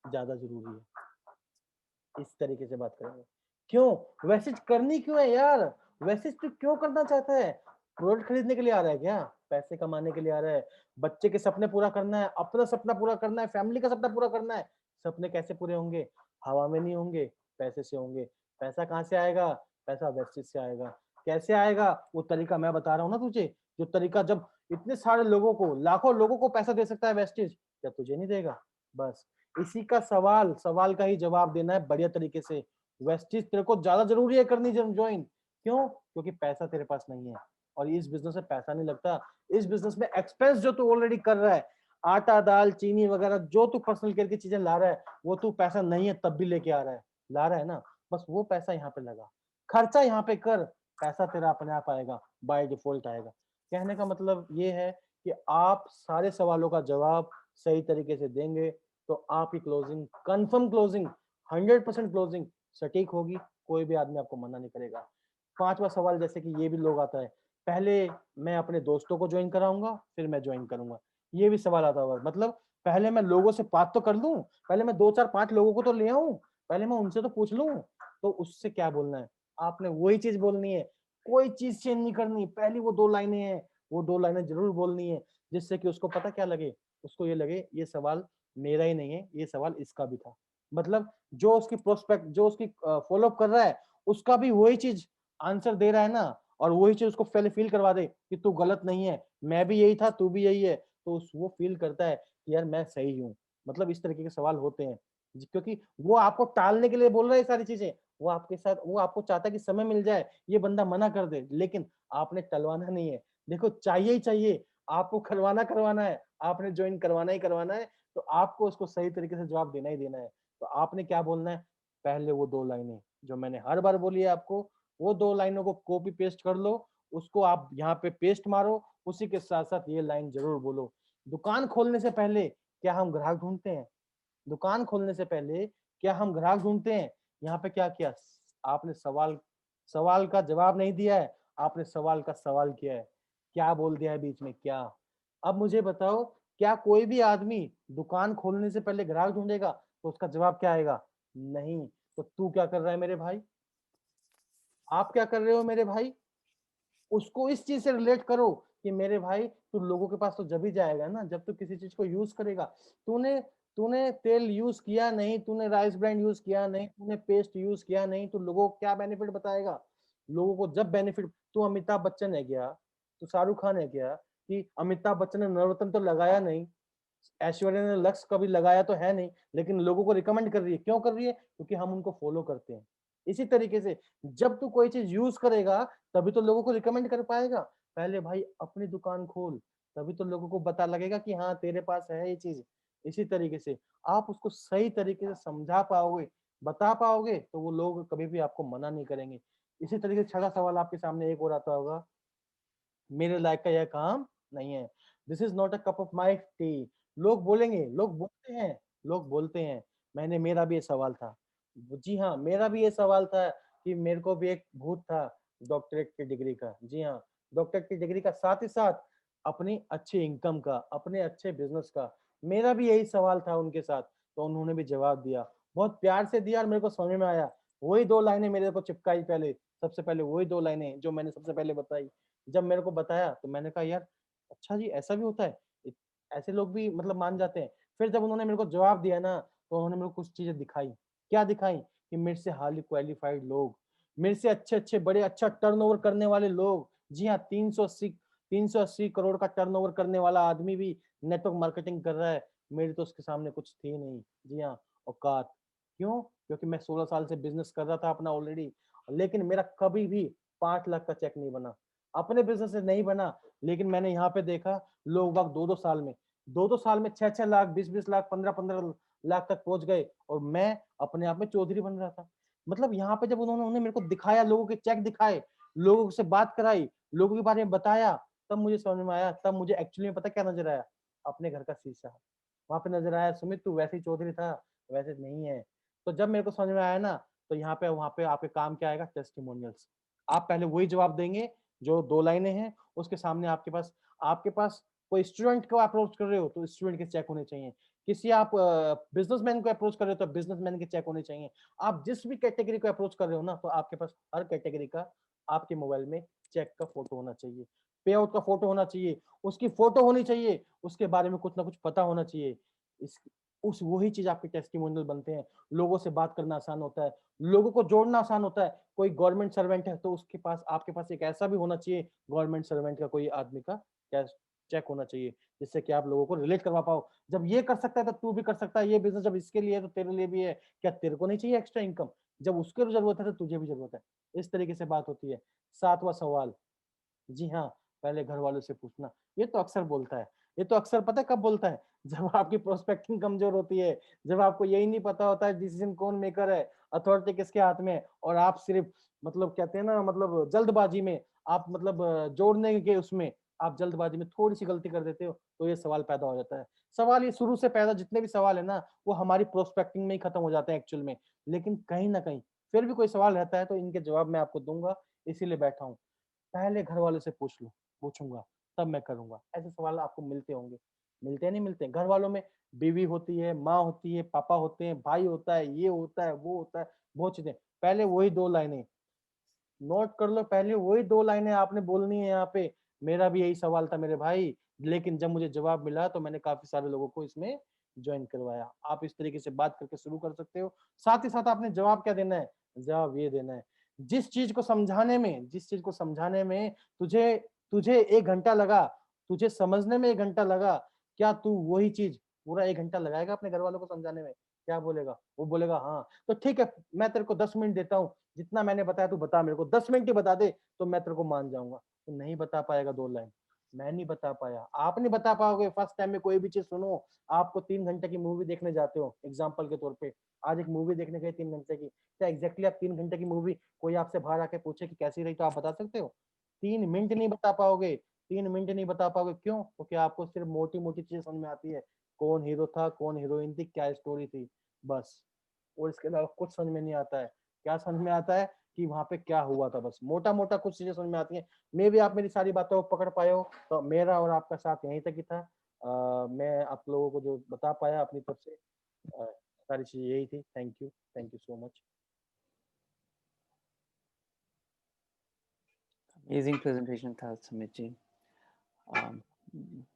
ज्यादा जरूरी है। इस तरीके से बात करेंगे। क्यों वेस्टेज करनी क्यों है यार? वेस्टेज तू क्यों करना चाहता है? प्रोडक्ट खरीदने के लिए आ रहा है क्या? पैसे कमाने के लिए आ रहा है? बच्चे के सपने पूरा करना है, अपना सपना पूरा करना है, फैमिली का सपना पूरा करना है। सपने कैसे पूरे होंगे? हवा में नहीं होंगे, पैसे से होंगे। पैसा कहाँ से आएगा? पैसा वेस्टेज से आएगा। कैसे आएगा? वो तरीका मैं बता रहा हूँ ना तुझे। जो तरीका जब इतने सारे लोगों को, लाखों लोगों को पैसा दे सकता है वेस्टेज, क्या तुझे नहीं देगा? बस इसी का सवाल, सवाल का ही जवाब देना है बढ़िया तरीके से। वेस्टीज तेरे को ज्यादा जरूरी है करनी ज्वाइन। क्यों? क्योंकि पैसा तेरे पास नहीं है और इस बिजनेस में पैसा नहीं लगता। इस बिजनेस में एक्सपेंस जो तू ऑलरेडी कर रहा है, आटा दाल चीनी वगैरह जो तू पर्सनल केयर की चीजें ला रहा है, वो तू पैसा नहीं है तब भी लेके आ रहा है, ला रहा है ना। बस वो पैसा यहाँ पे लगा, खर्चा यहाँ पे कर, पैसा तेरा अपने आप आएगा, बाय डिफॉल्ट आएगा। कहने का मतलब ये है कि आप सारे सवालों का जवाब सही तरीके से देंगे तो आपकी क्लोजिंग कंफर्म क्लोजिंग 100% क्लोजिंग सटीक होगी। कोई भी आदमी आपको मना नहीं करेगा। पांचवा सवाल जैसे कि ये भी लोग आता है, पहले मैं अपने दोस्तों को ज्वाइन कराऊंगा फिर मैं ज्वाइन करूंगा। ये भी सवाल आता होगा, मतलब पहले मैं लोगों से बात तो कर लूं, पहले मैं 2 4 5 लोगों को तो ले आऊं, पहले मैं उनसे तो पूछ लूं। तो उससे क्या बोलना है? आपने वही चीज बोलनी है, कोई चीज चेंज नहीं करनी। पहली वो 2 लाइनें हैं, वो 2 लाइनें जरूर बोलनी है, जिससे कि उसको पता क्या लगे, उसको ये लगे ये सवाल मेरा ही नहीं है, ये सवाल इसका भी था। मतलब जो उसकी प्रोस्पेक्ट, जो उसकी फॉलो अप कर रहा है, उसका भी वही चीज आंसर दे रहा है ना, और वही चीज उसको पहले फील करवा दे कि तू गलत नहीं है, मैं भी यही था, तू भी यही है। तो वो फील करता है कि यार मैं सही हूँ। मतलब इस तरीके के सवाल होते हैं क्योंकि वो आपको टालने के लिए बोल रहा है सारी चीजें। वो आपके साथ, वो आपको चाहता है कि समय मिल जाए, ये बंदा मना कर दे, लेकिन आपने टलवाना नहीं है। देखो चाहिए ही चाहिए, आपको करवाना करवाना है, आपने ज्वाइन करवाना ही करवाना है। तो आपको उसको सही तरीके से जवाब देना ही देना है। तो आपने क्या बोलना है? पहले वो 2 लाइनें जो मैंने हर बार बोली है आपको, वो 2 लाइनों को कॉपी पेस्ट कर लो, उसको आप यहाँ पे पेस्ट मारो, उसी के साथ साथ ये लाइन जरूर बोलो। दुकान खोलने से पहले क्या हम ग्राहक ढूंढते हैं? दुकान खोलने से पहले क्या हम ग्राहक ढूंढते हैं? यहाँ पे क्या किया आपने? सवाल, सवाल का जवाब नहीं दिया है, आपने सवाल का सवाल किया है। क्या बोल दिया है बीच में? क्या? अब मुझे बताओ, क्या कोई भी आदमी दुकान खोलने से पहले ग्राहक ढूंढेगा? तो उसका जवाब क्या आएगा? नहीं। तो तू क्या कर रहा है मेरे भाई? आप क्या कर रहे हो मेरे भाई? उसको इस चीज से रिलेट करो कि मेरे भाई तू लोगों के पास तो जब ही जाएगा ना जब तू किसी चीज को यूज करेगा। तूने तूने तेल यूज किया नहीं, तूने राइस ब्रांड यूज किया नहीं, तूने पेस्ट यूज किया नहीं, तो लोगों को क्या बेनिफिट बताएगा? लोगों को जब बेनिफिट, तू अमिताभ बच्चन है क्या? तू शाहरुख खान है क्या? कि अमिताभ बच्चन ने नवरत्न तो लगाया नहीं, ऐश्वर्या ने लक्स कभी लगाया तो है नहीं, लेकिन लोगों को रिकमेंड कर रही है। क्यों कर रही है? क्योंकि हम उनको फॉलो करते हैं। इसी तरीके से जब तू कोई चीज यूज करेगा तभी तो लोगों को रिकमेंड कर पाएगा। पहले भाई अपनी दुकान खोल, तभी तो लोगों को पता लगेगा कि हाँ तेरे पास है ये चीज। इसी तरीके से आप उसको सही तरीके से समझा पाओगे, बता पाओगे, तो वो लोग कभी भी आपको मना नहीं करेंगे। इसी तरीके से छठा सवाल आपके सामने एक और आता होगा, मेरे लायक का यह काम नहीं है, this is not a cup of my T. लोग बोलेंगे, लोग बोलते हैं, लोग बोलते हैं। मैंने, मेरा भी ये सवाल था। जी हाँ, मेरा भी ये सवाल था कि मेरे को भी एक भूत था डॉक्टरेट की डिग्री का। जी हाँ, डॉक्टरेट की डिग्री का साथ ही साथ अपनी अच्छी इनकम का, अपने अच्छे बिजनेस का। मेरा भी यही सवाल था उनके साथ, तो उन्होंने भी जवाब दिया, बहुत प्यार से दिया और मेरे को समझ में आया। वही 2 लाइनें मेरे को चिपकाई पहले, सबसे पहले वही 2 लाइनें जो मैंने सबसे पहले बताई। जब मेरे को बताया तो मैंने कहा यार अच्छा जी ऐसा भी होता है, ऐसे लोग भी मतलब मान जाते हैं। फिर जब उन्होंने मेरे को जवाब दिया ना, तो उन्होंने मेरे को कुछ चीजें दिखाई। क्या दिखाई? कि मेरे से हाईली क्वालिफाइड लोग, मेरे से अच्छे अच्छे बड़े अच्छा टर्नओवर करने वाले लोग, जी हाँ 380 करोड़ का टर्नओवर करने वाला आदमी भी नेटवर्क मार्केटिंग कर रहा है। मेरी तो उसके सामने कुछ थी नहीं, जी हाँ, औकात। क्यों? क्योंकि मैं 16 साल से बिजनेस कर रहा था अपना ऑलरेडी। लेकिन मेरा कभी भी 5 लाख का चेक नहीं बना, अपने बिजनेस से नहीं बना। लेकिन मैंने यहाँ पे देखा लोग बाग 2-2 साल में 6-6 लाख, 20-20 लाख, 15-15 लाख तक पहुंच गए, और मैं अपने आप में चौधरी बन रहा था। मतलब यहाँ पे जब उन्होंने मेरे को दिखाया, लोगों के चेक दिखाए, लोगों से बात कराई, लोगों के बारे में बताया, तब मुझे समझ में आया, तब मुझे एक्चुअली में पता क्या नजर आया, अपने घर का शीशा। वहां पे नजर आया, सुमित तू वैसे ही चौधरी था, वैसे नहीं है। तो जब मेरे को समझ में आया ना, तो यहाँ पे वहां पे आपके काम क्या आएगा, टेस्टिमोनियल्स। आप पहले वही जवाब देंगे जो 2 लाइनें हैं, उसके सामने आपके पास कोई स्टूडेंट को अप्रोच कर रहे हो तो स्टूडेंट के चेक होने चाहिए, किसी आप बिजनेसमैन को अप्रोच कर रहे हो तो बिजनेसमैन के चेक होने चाहिए। आप जिस भी कैटेगरी को अप्रोच कर रहे हो ना, तो आपके पास हर कैटेगरी का आपके मोबाइल में चेक का फोटो होना चाहिए, पे आउट का फोटो होना चाहिए, उसकी फोटो होनी चाहिए, उसके बारे में कुछ ना कुछ पता होना चाहिए। इस उस वही चीज आपके टेस्टिमोनियल बनते हैं। लोगों से बात करना आसान होता है, लोगों को जोड़ना आसान होता है। कोई गवर्नमेंट सर्वेंट है तो उसके पास, आपके पास एक ऐसा भी होना चाहिए गवर्नमेंट सर्वेंट का कोई आदमी का चेक होना चाहिए, जिससे कि आप लोगों को रिलेट करवा पाओ। जब ये कर सकता है तो तू भी कर सकता है, ये बिजनेस जब इसके लिए है तो तेरे लिए भी है। क्या तेरे को नहीं चाहिए एक्स्ट्रा इनकम? जब उसके जरूरत है तो तुझे भी जरूरत है। इस तरीके से बात होती है। 7वां सवाल, जी हाँ, पहले घर वालों से पूछना। ये तो अक्सर बोलता है, ये तो अक्सर पता है कब बोलता है? जब आपकी प्रोस्पेक्टिंग कमजोर होती है, जब आपको यही नहीं पता होता है डिसीजन कौन मेकर है, अथॉरिटी किसके हाथ में है, और आप सिर्फ मतलब कहते हैं ना, मतलब जल्दबाजी में, आप मतलब जोड़ने के उसमें आप जल्दबाजी में थोड़ी सी गलती कर देते हो, तो ये सवाल पैदा हो जाता है। सवाल ये शुरू से पैदा, जितने भी सवाल है ना, वो हमारी प्रोस्पेक्टिंग में ही खत्म हो जाते हैं एक्चुअल में। लेकिन कहीं ना कहीं फिर भी कोई सवाल रहता है तो इनके जवाब मैं आपको दूंगा, इसीलिए बैठा हूँ। पहले घर वालों से पूछूंगा, तब मैं करूंगा। ऐसे सवाल आपको मिलते होंगे, मिलते हैं नहीं मिलते? घर वालों में बीवी होती है, माँ होती है, पापा होते हैं, भाई होता है, ये होता है, वो होता है, बहुत चीजें। पहले वही 2 लाइनें नोट कर लो, पहले वही 2 लाइनें आपने बोलनी है यहाँ पे। मेरा भी यही सवाल था मेरे भाई, लेकिन जब मुझे जवाब मिला तो मैंने काफी सारे लोगों को इसमें ज्वाइन करवाया। आप इस तरीके से बात करके शुरू कर सकते हो। साथ ही साथ आपने जवाब क्या देना है? जवाब ये देना है, जिस चीज को समझाने में तुझे तुझे 1 घंटा लगा, तुझे समझने में 1 घंटा लगा, क्या तू वही चीज पूरा 1 घंटा लगाएगा अपने घर वालों को समझाने में? क्या बोलेगा? वो बोलेगा हाँ। तो ठीक है, मैं तेरे को 10 मिनट देता हूँ, जितना मैंने बताया तू बता, मेरे को 10 मिनट ही बता दे तो मैं तेरे को मान जाऊंगा। तू नहीं बता पाएगा 2 लाइन, मैं नहीं बता पाया, आप नहीं बता पाओगे। फर्स्ट टाइम में कोई भी चीज सुनो, आपको 3 घंटे की मूवी देखने जाते हो एग्जाम्पल के तौर पे, आज एक मूवी देखने गए 3 घंटे की, क्या एग्जैक्टली आप 3 घंटे की मूवी कोई आपसे बाहर आके पूछे कि कैसी रही तो आप बता सकते हो? 3 मिनट नहीं बता पाओगे, 3 मिनट नहीं बता पाओगे। क्यों? क्योंकि आपको सिर्फ मोटी मोटी चीजें समझ में आती है, कौन हीरो था, कौन हीरोइन थी, क्या स्टोरी थी, बस। और इसके अलावा कुछ समझ में नहीं आता है। क्या समझ में आता है? कि वहां पे क्या हुआ था, बस मोटा मोटा कुछ चीजें समझ में आती हैं। मे भी आप मेरी सारी बातों को पकड़ पाए हो, तो मेरा और आपका साथ यहीं तक ही था। मैं आप लोगों को जो बता पाया अपनी तरफ से, सारी चीजें यही थी। Thank you so much. Amazing presentation था सुमित जी।